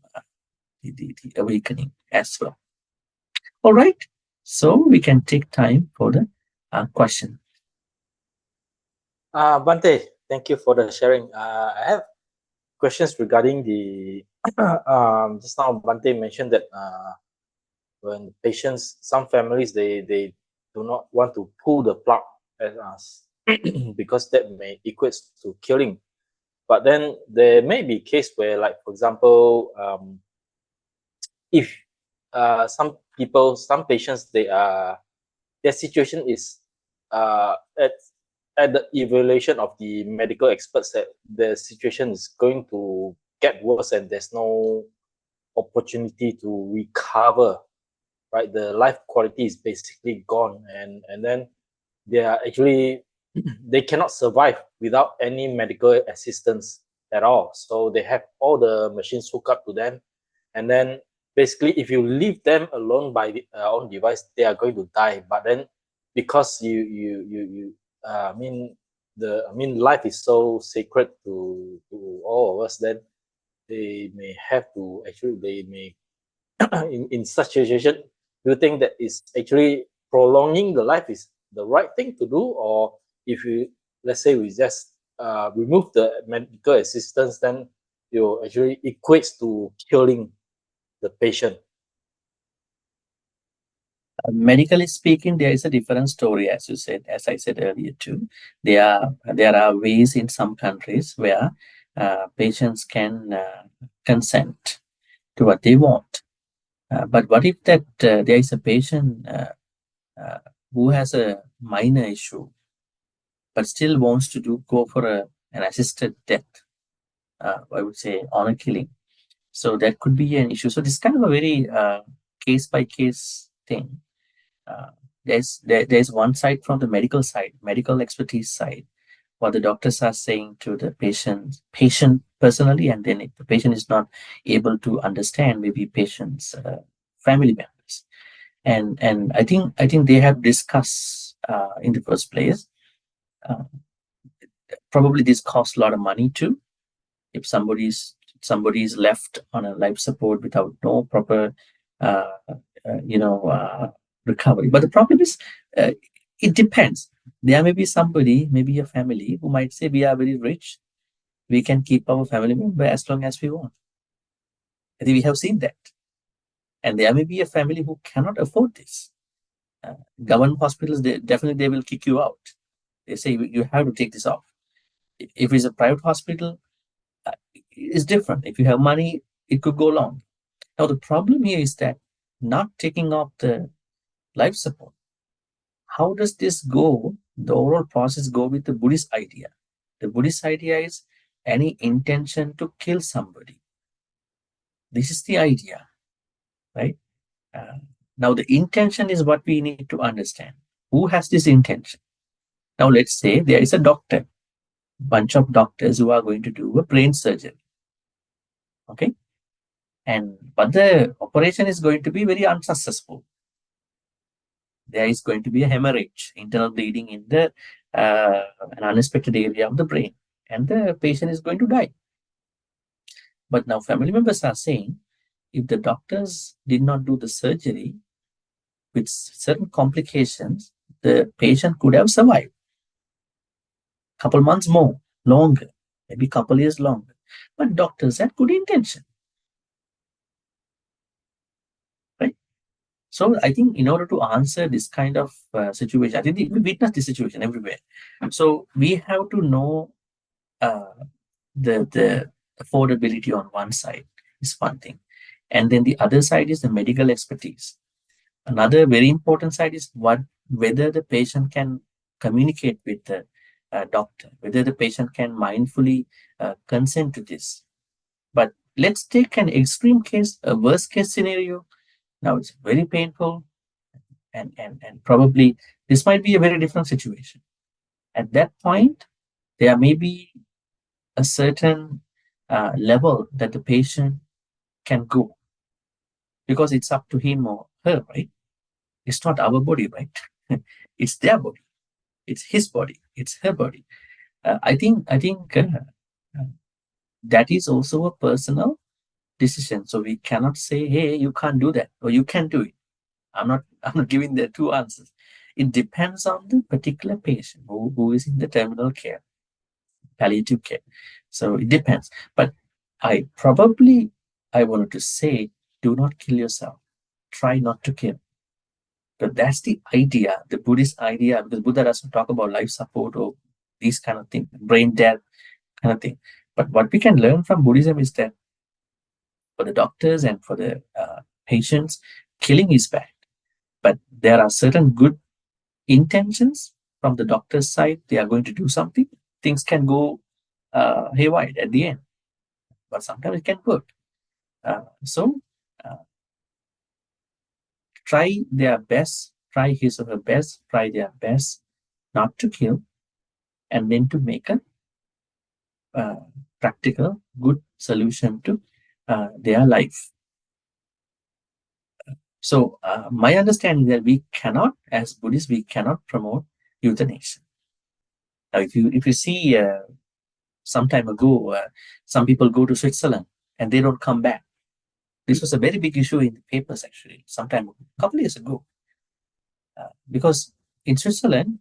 the awakening as well. All right, so we can take time for the question. Bante, thank you for the sharing. I have questions regarding the just now Bante mentioned that when patients, some families, they do not want to pull the plug at us because that may equate to killing. But then there may be case where, like for example, if some people, some patients, their situation is at the evaluation of the medical experts that the situation is going to get worse and there's no opportunity to recover, right? The life quality is basically gone, and then they are actually they cannot survive without any medical assistance at all. So they have all the machines hooked up to them, and then basically if you leave them alone by the own device, they are going to die. But then because I mean life is so sacred to all of us, then they may have to actually they may in such situation, do you think that is actually prolonging the life is the right thing to do? Or if you, let's say we just remove the medical assistance, then it actually equates to killing the patient? Medically speaking, there is a different story, as you said, as I said earlier too. There are ways in some countries where patients can consent to what they want. But what if that there is a patient who has a minor issue, but still wants to go for an assisted death? I would say honor killing. So that could be an issue. So this is kind of a very case by case thing. There's one side from the medical side, medical expertise side, what the doctors are saying to the patient personally, and then if the patient is not able to understand, maybe patient's family members, and I think they have discussed in the first place. Probably this costs a lot of money too. If somebody is left on a life support without no proper recovery. But the problem is, it depends. There may be somebody, maybe a family, who might say, we are very rich, we can keep our family member as long as we want. I think we have seen that. And there may be a family who cannot afford this. Government hospitals, they will kick you out. They say you have to take this off. If it's a private hospital, it's different. If you have money, it could go long. Now the problem here is that not taking off the life support. How does this go? The overall process go with the Buddhist idea. The Buddhist idea is any intention to kill somebody. This is the idea, right? Now the intention is what we need to understand. Who has this intention? Now let's say there is a doctor, bunch of doctors who are going to do a brain surgery. Okay, but the operation is going to be very unsuccessful. There is going to be a hemorrhage, internal bleeding in the an unexpected area of the brain, and the patient is going to die. But now family members are saying, if the doctors did not do the surgery with certain complications, the patient could have survived. Couple months more, longer, maybe couple years longer. But doctors had good intention. Right? So I think in order to answer this kind of situation, I think we witness this situation everywhere. So we have to know the affordability on one side is one thing. And then the other side is the medical expertise. Another very important side is whether the patient can communicate with the doctor, whether the patient can mindfully consent to this. But let's take an extreme case, a worst case scenario. Now it's very painful, and probably this might be a very different situation. At that point, there may be a certain level that the patient can go, because it's up to him or her, right? It's not our body, right? It's their body. It's his body. It's her body. I think that is also a personal decision. So we cannot say, hey, you can't do that, or you can do it. I'm not giving the two answers. It depends on the particular patient who is in the terminal care, palliative care. So it depends. But I wanted to say, do not kill yourself. Try not to kill. But that's the idea, the Buddhist idea, because Buddha doesn't talk about life support or these kind of things, brain death kind of thing. But what we can learn from Buddhism is that for the doctors and for the patients, killing is bad. But there are certain good intentions from the doctor's side. They are going to do something. Things can go haywire at the end, but sometimes it can work. So try their best, try his or her best, try their best not to kill, and then to make a practical, good solution to their life. So my understanding that we cannot, as Buddhists, we cannot promote euthanasia. Now, if you see some time ago, some people go to Switzerland and they don't come back. This was a very big issue in the papers, actually, sometime a couple of years ago, because in Switzerland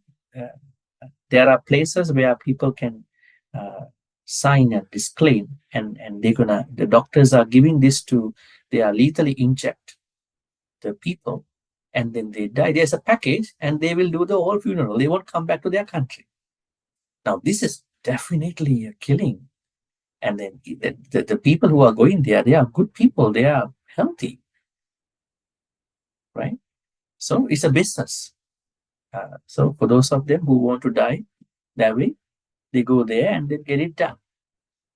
there are places where people can sign and disclaim, and the doctors are giving this to, they are lethally inject the people, and then they die. There's a package, and they will do the whole funeral. They won't come back to their country. Now, this is definitely a killing. And then the people who are going there, they are good people. They are healthy, right? So it's a business. So for those of them who want to die that way, they go there and then get it done.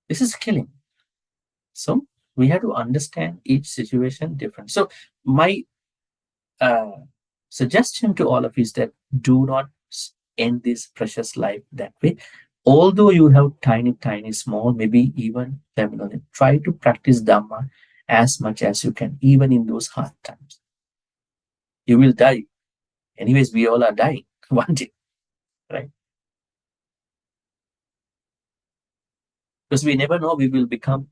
This is killing. So we have to understand each situation different. So my suggestion to all of you is that do not end this precious life that way. Although you have tiny, small, maybe even terminal, try to practice Dhamma as much as you can, even in those hard times. You will die. Anyways, we all are dying one day, right? Because we never know we will become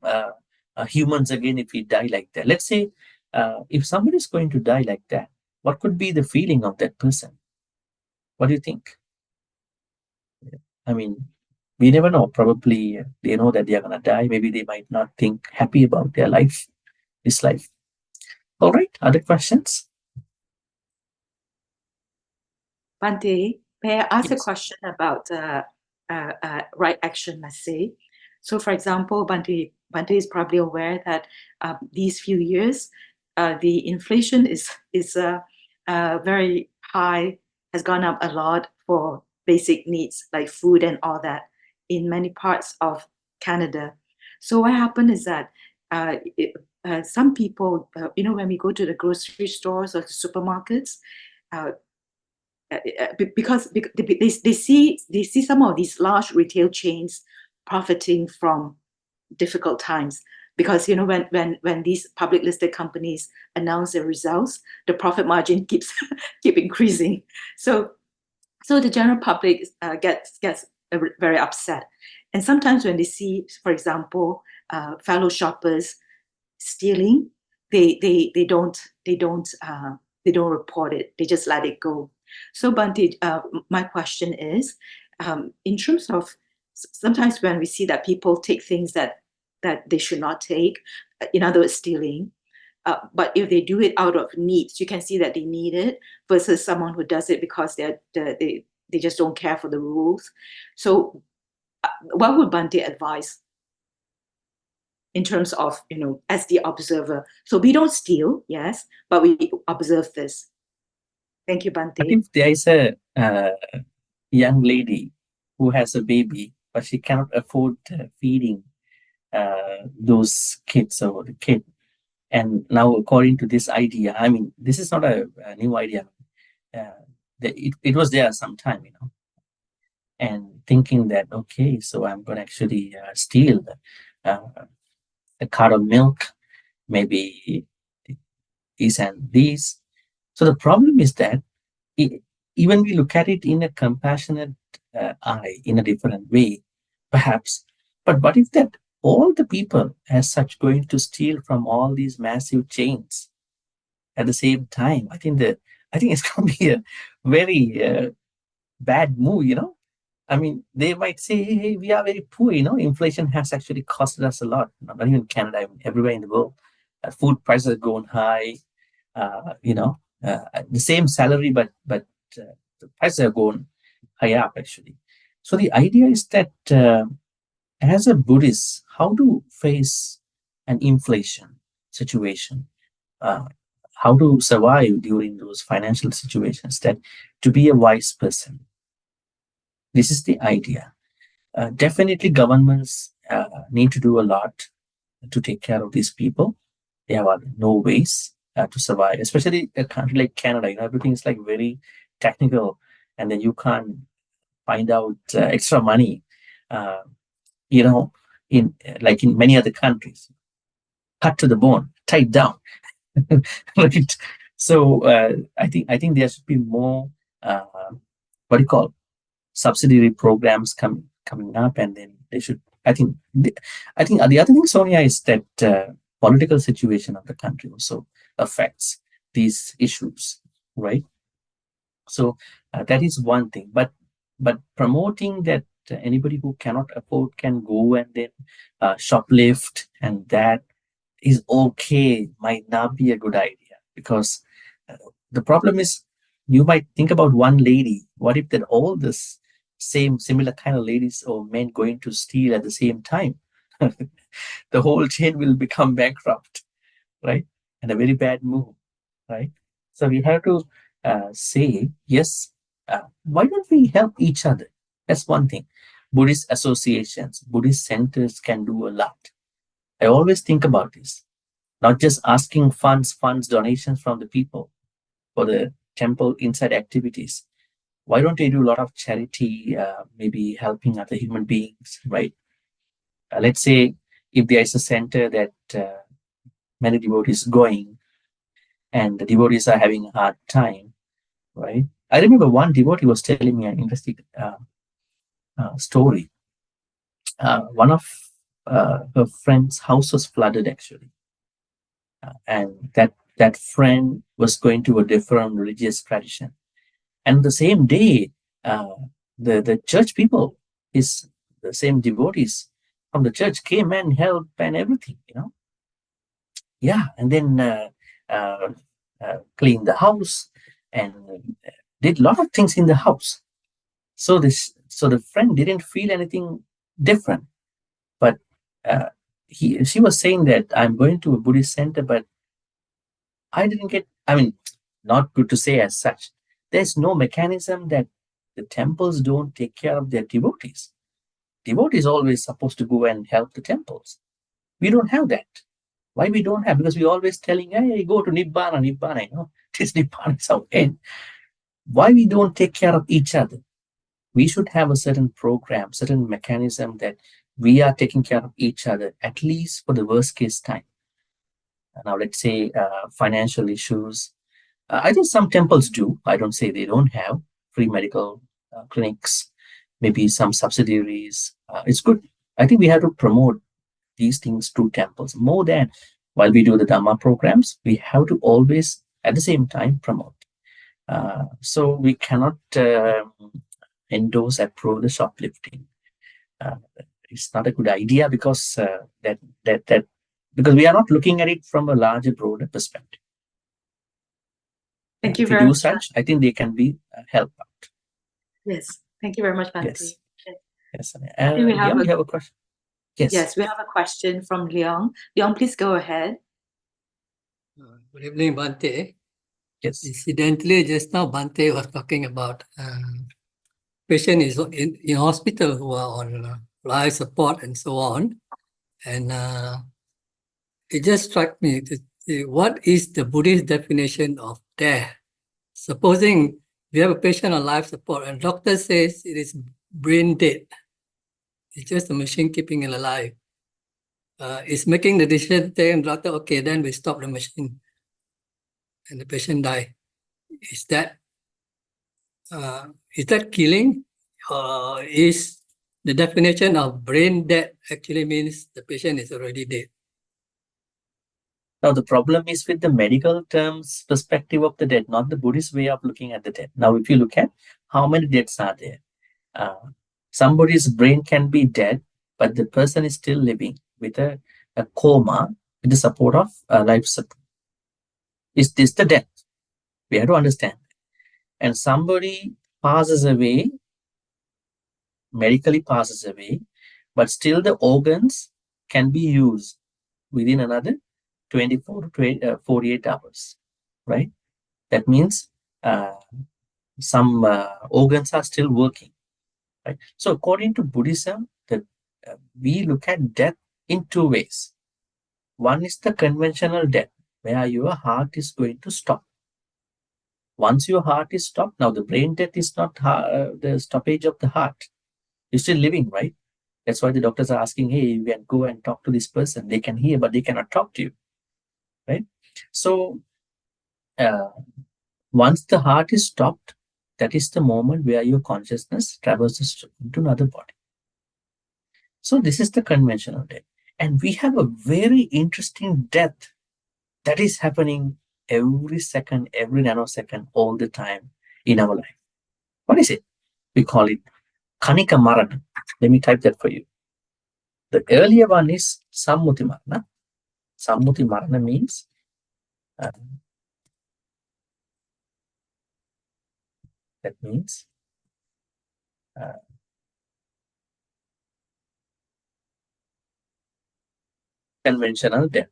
humans again if we die like that. Let's say if somebody is going to die like that, what could be the feeling of that person? What do you think? I mean, we never know. Probably they know that they are going to die. Maybe they might not think happy about their life, this life. All right. Other questions? Bhante, may I ask a Yes. question about right action, let's say? So, for example, Bhante is probably aware that these few years, the inflation is very high, has gone up a lot for basic needs like food and all that in many parts of Canada. So what happened is that some people, when we go to the grocery stores or the supermarkets, because they see some of these large retail chains profiting from difficult times, because when these public listed companies announce their results, the profit margin keep increasing. So the general public gets very upset, and sometimes when they see, for example, fellow shoppers stealing, they don't report it. They just let it go. So, Bhante, my question is, in terms of sometimes when we see that people take things that they should not take, in other words, stealing, but if they do it out of needs, you can see that they need it, versus someone who does it because they just don't care for the rules. So, what would Bhante advise in terms of, as the observer? So we don't steal, yes, but we observe this. Thank you, Bhante. But if there is a young lady who has a baby, but she cannot afford feeding those kids or the kid, and now according to this idea, I mean, this is not a new idea. It was there sometime, and thinking that, okay, so I'm going to actually steal a cart of milk, maybe these and these, So the problem is that even we look at it in a compassionate eye, in a different way, perhaps. But what if that all the people as such going to steal from all these massive chains at the same time? I think it's going to be a very bad move, I mean, they might say, hey, we are very poor, inflation has actually costed us a lot. Not even in Canada, I mean, everywhere in the world. Food prices are going high, the same salary, but the prices are going high up, actually. So the idea is that as a Buddhist, how to face an inflation situation, how to survive during those financial situations, that to be a wise person. This is the idea. Definitely governments need to do a lot to take care of these people. They have no ways to survive, especially a country like Canada. Everything is like very technical, and then you can't find out extra money, in like in many other countries. Cut to the bone, tied down. Right? So I think there should be more what do you call subsidiary programs coming up, and then they should. I think the other thing, Sonia, is that political situation of the country also affects these issues, right? So that is one thing. But promoting that anybody who cannot afford can go and then shoplift, and that is okay, might not be a good idea, because the problem is, you might think about one lady. What if that all this similar kind of ladies or men going to steal at the same time? The whole chain will become bankrupt, right? And a very bad move, right? So we have to say, yes, why don't we help each other? That's one thing. Buddhist associations, Buddhist centers can do a lot. I always think about this, not just asking funds, donations from the people for the temple inside activities. Why don't they do a lot of charity, maybe helping other human beings, right? Let's say if there is a center that many devotees going, and the devotees are having a hard time, right? I remember one devotee was telling me an interesting story. One of her friend's house was flooded, actually, and that friend was going to a different religious tradition. And the same day, the church people, the same devotees from the church came and helped and everything, Yeah, and then cleaned the house and did a lot of things in the house. So the friend didn't feel anything different, but she was saying that I'm going to a Buddhist center, but I didn't get. I mean, not good to say as such. There's no mechanism that the temples don't take care of their devotees. Devotees always supposed to go and help the temples. We don't have that. Why we don't have? Because we always telling, hey, go to Nibbana, this Nibbana is our end. Why we don't take care of each other? We should have a certain program, certain mechanism that we are taking care of each other, at least for the worst case time. Now, let's say financial issues. I think some temples do. I don't say they don't have free medical clinics, maybe some subsidiaries. It's good. I think we have to promote these things through temples more than while we do the Dhamma programs. We have to always, at the same time, promote. So we cannot endorse, approve the shoplifting. It's not a good idea, because because we are not looking at it from a larger, broader perspective. Thank you If very do much. such, I think they can be helped out. Yes, thank you very much, Bhante. Yes. Yes. I think we have have a question. Yes. Yes, we have a question from Leong. Leong, please go ahead. Good evening, Bhante. Yes. Incidentally, just now Bhante was talking about patients in hospital who are on life support and so on. And it just struck me, what is the Buddhist definition of death? Supposing we have a patient on life support and doctor says it is brain dead. It's just a machine keeping it alive. It's making the decision, telling the doctor, okay, then we stop the machine and the patient die. is that killing? Is the definition of brain dead actually means the patient is already dead? Now, the problem is with the medical terms perspective of the dead, not the Buddhist way of looking at the dead. Now, if you look at how many deaths are there, somebody's brain can be dead, but the person is still living with a coma with the support of life support. Is this the death? We have to understand. And somebody passes away, medically passes away, but still the organs can be used within another 24 to 48 hours, right? That means some organs are still working, right? So according to Buddhism, we look at death in two ways. One is the conventional death, where your heart is going to stop. Once your heart is stopped, now the brain death is not the stoppage of the heart. You're still living, right? That's why the doctors are asking, hey, you can go and talk to this person. They can hear, but they cannot talk to you, right? So once the heart is stopped, that is the moment where your consciousness traverses into another body. So this is the conventional death. And we have a very interesting death that is happening every second, every nanosecond, all the time in our life. What is it? We call it Kanika Marana. Let me type that for you. The earlier one is Sammuti Marana. Sammuti Marana means that means conventional death.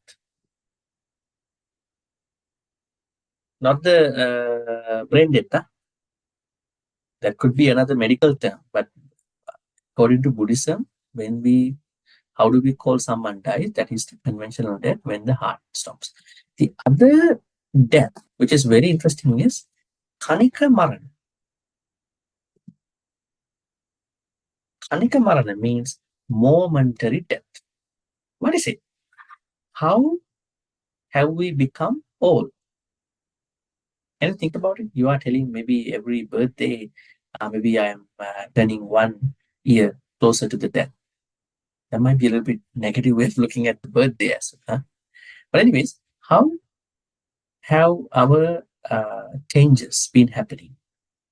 Not the brain death. Huh? That could be another medical term, but according to Buddhism, how do we call someone dies? That is the conventional death when the heart stops. The other death, which is very interesting, is Kanika Marana. Kanika Marana means momentary death. What is it? How have we become old? Can you think about it? You are telling maybe every birthday, maybe I am turning 1 year closer to the death. That might be a little bit negative way of looking at the birthday as well. Huh? But anyways, how have our changes been happening?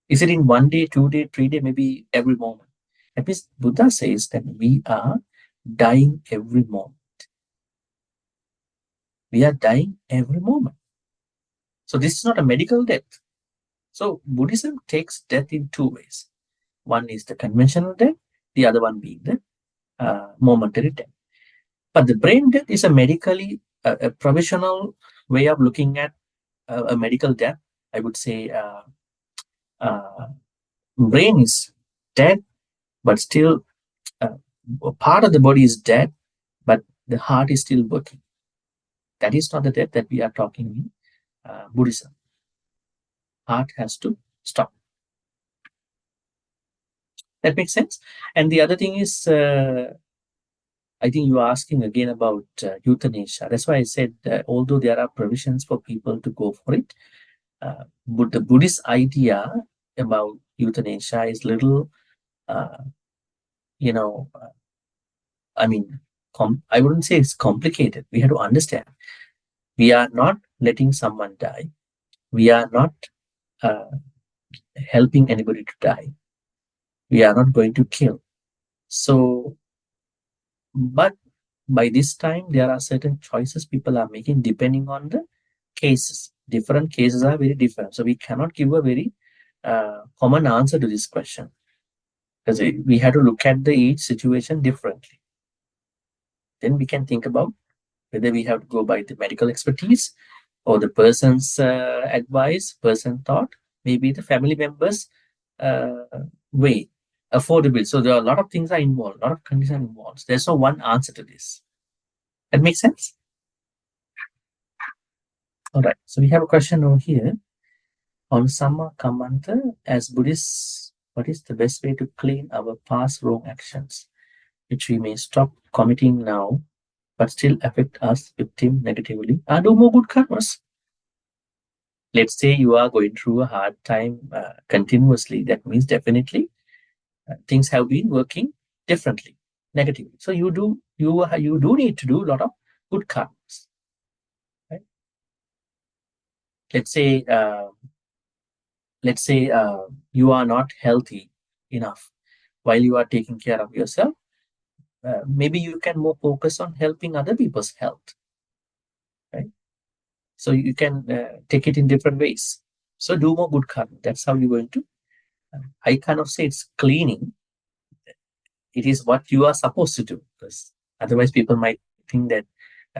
Is it in 1 day, 2 day, 3 day, maybe every moment? That means Buddha says that we are dying every moment. We are dying every moment. So this is not a medical death. So Buddhism takes death in two ways. One is the conventional death, the other one being the momentary death. But the brain death is a medically, a provisional way of looking at a medical death. I would say brain is dead, but still part of the body is dead, but the heart is still working. That is not the death that we are talking in Buddhism. Heart has to stop. That makes sense. And the other thing is, I think you are asking again about euthanasia. That's why I said although there are provisions for people to go for it, but the Buddhist idea about euthanasia is little, I mean, I wouldn't say it's complicated. We have to understand. We are not letting someone die. We are not helping anybody to die. We are not going to kill. So, but by this time, there are certain choices people are making depending on the cases. Different cases are very different. So we cannot give a very common answer to this question, because we have to look at each situation differently. Then we can think about whether we have to go by the medical expertise or the person's advice, person thought, maybe the family members' way, affordable. So there are a lot of things are involved, a lot of conditions involved. There's no one answer to this. That makes sense? All right. So we have a question over here on Samma Kamanta. As Buddhists, what is the best way to clean our past wrong actions, which we may stop committing now, but still affect us, victim, negatively? Do more good karmas. Let's say you are going through a hard time continuously. That means definitely things have been working differently, negatively. So you do need to do a lot of good karmas. Right? Let's say you are not healthy enough while you are taking care of yourself. Maybe you can more focus on helping other people's health. Right? So you can take it in different ways. So do more good karma. That's how you're going to. I kind of say it's cleaning. It is what you are supposed to do, because otherwise people might think that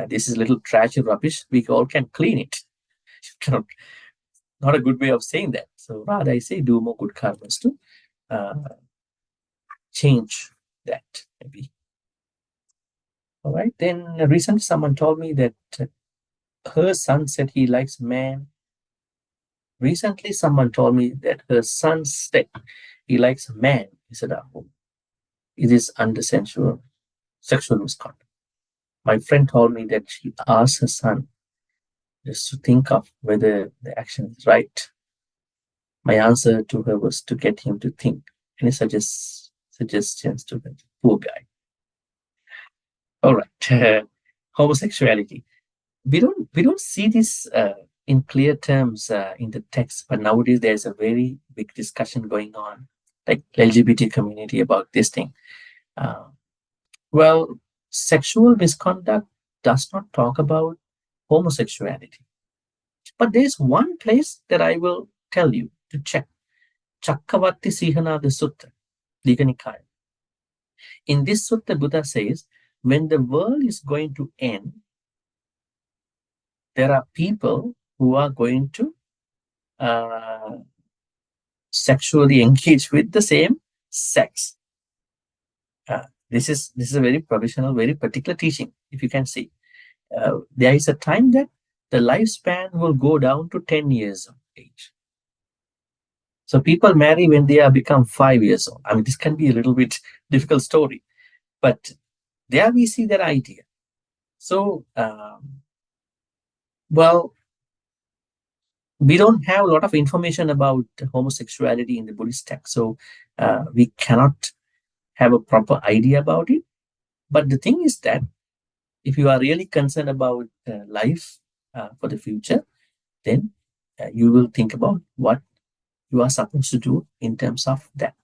this is a little trash or rubbish. We all can clean it. Not a good way of saying that. So rather I say do more good karmas to change that maybe. All right. Then recently someone told me that her son said he likes man. Recently someone told me that her son said he likes a man. He said, it is under sexual misconduct. My friend told me that she asked her son just to think of whether the action is right. My answer to her was to get him to think. Any suggestions to the poor guy? All right. Homosexuality. We don't see this in clear terms in the text, but nowadays there's a very big discussion going on, like LGBT community, about this thing. Well, sexual misconduct does not talk about homosexuality. But there's one place that I will tell you to check. Dhammacakkappavattana, the Sutta, Dikanikaya. In this Sutta, Buddha says, when the world is going to end, there are people who are going to sexually engage with the same sex. This is a very provisional, very particular teaching, if you can see. There is a time that the lifespan will go down to 10 years of age. So people marry when they are become 5 years old. I mean, this can be a little bit difficult story, but there we see that idea. So, well, we don't have a lot of information about homosexuality in the Buddhist text, so we cannot have a proper idea about it. But the thing is that if you are really concerned about life for the future, then you will think about what you are supposed to do in terms of that,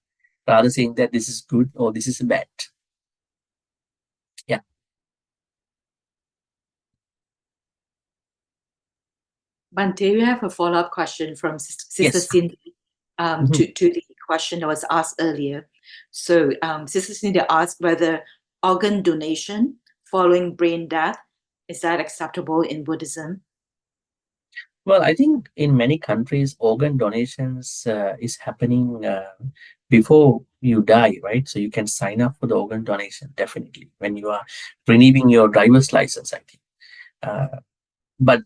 rather saying that this is good or this is bad. Yeah. Bhante, we have a follow-up question from Sister Yes. Cindy Mhm. to the question that was asked earlier. So Sister Cindy asked whether organ donation following brain death, is that acceptable in Buddhism? Well, I think in many countries, organ donations is happening before you die, right? So you can sign up for the organ donation, definitely, when you are renewing your driver's license, I think. But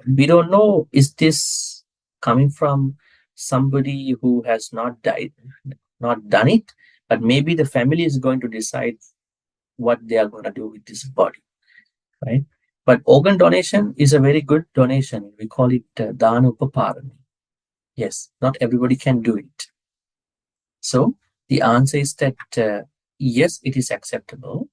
we don't know, is this coming from somebody who has not died, not done it, but maybe the family is going to decide what they are going to do with this body, right? But organ donation is a very good donation. We call it Dana Upaparani. Yes, not everybody can do it. So the answer is that yes, it is acceptable.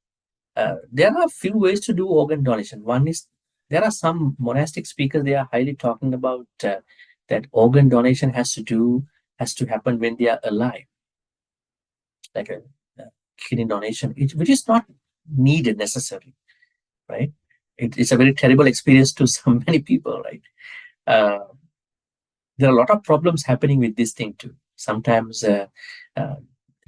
There are a few ways to do organ donation. One is, there are some monastic speakers, they are highly talking about that organ donation has to happen when they are alive, like a kidney donation, which is not needed necessarily, right? It's a very terrible experience to so many people, right? There are a lot of problems happening with this thing too. Sometimes,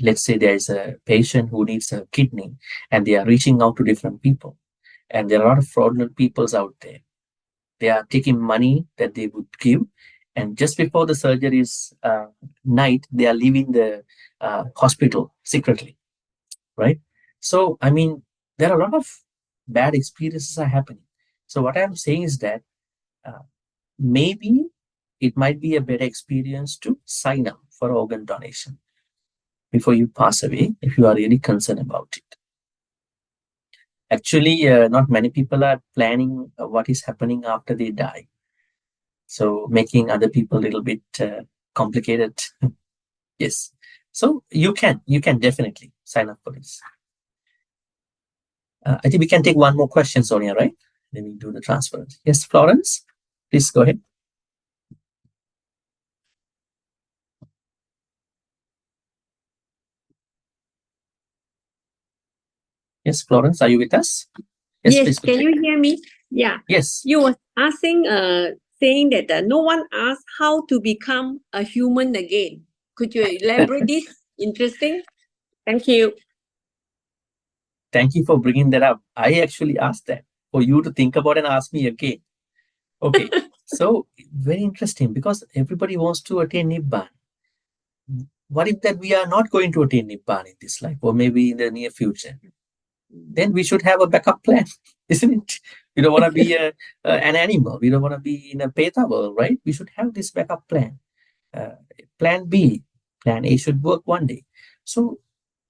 let's say there is a patient who needs a kidney and they are reaching out to different people. And there are a lot of fraudulent peoples out there. They are taking money that they would give. And just before the surgery's night, they are leaving the hospital secretly, right? So, I mean, there are a lot of bad experiences are happening. So what I'm saying is that maybe it might be a better experience to sign up for organ donation before you pass away, if you are really concerned about it. Actually, not many people are planning what is happening after they die. So making other people a little bit complicated. Yes. So you can definitely sign up for this. I think we can take one more question, Sonia, right? Then we do the transfer. Yes, Florence, please go ahead. Yes, Florence, are you with us? Yes, please. can you hear me? Yeah. Yes. You were asking, saying that no one asked how to become a human again. Could you elaborate this? Interesting. Thank you. Thank you for bringing that up. I actually asked that for you to think about and ask me again. Okay. So very interesting, because everybody wants to attain Nibbana. What if that we are not going to attain Nibbana in this life, or maybe in the near future? Then we should have a backup plan, isn't it? We don't want to be an animal. We don't want to be in a Peta world, right? We should have this backup plan. Plan B, plan A should work one day. So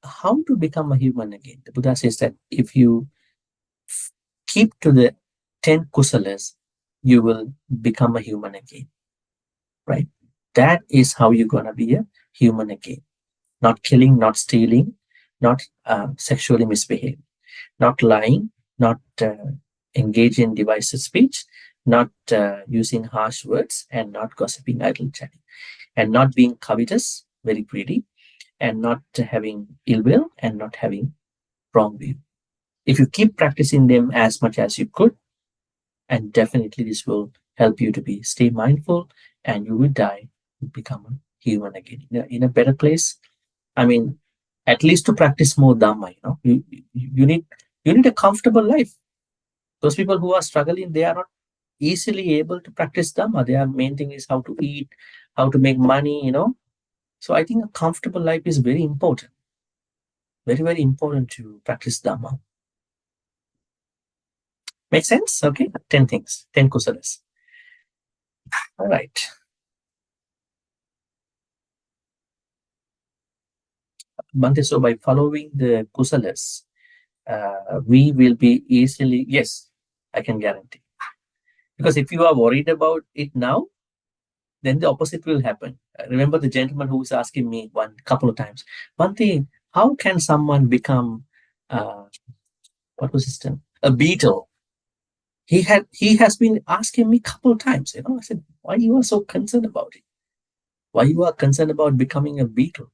how to become a human again? The Buddha says that if you keep to the 10 kusalas, you will become a human again, right? That is how you're going to be a human again. Not killing, not stealing, not sexually misbehaving, not lying, not engage in divisive speech, not using harsh words, and not gossiping, idle chatting, and not being covetous, very greedy, and not having ill will, and not having wrong view. If you keep practicing them as much as you could, and definitely this will help you to stay mindful, and you will die, become a human again in a better place. I mean, at least to practice more Dhamma, you need a comfortable life. Those people who are struggling, they are not easily able to practice Dhamma. Their main thing is how to eat, how to make money, So I think a comfortable life is very important. Very, very important to practice Dhamma. Make sense? Okay. 10 things, 10 kusalas. All right. Bhante, so by following the kusalas, we will be easily, yes, I can guarantee. Because if you are worried about it now, then the opposite will happen. Remember the gentleman who was asking me one couple of times, Bhante, how can someone become, what was his term? A beetle? He has been asking me a couple of times, I said, why you are so concerned about it? Why you are concerned about becoming a beetle?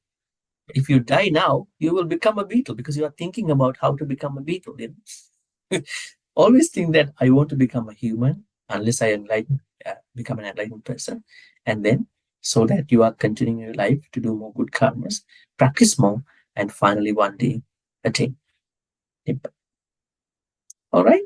If you die now, you will become a beetle because you are thinking about how to become a beetle. Always think that I want to become a human unless I become an enlightened person. And then, so that you are continuing your life to do more good karmas, practice more, and finally one day attain. All right.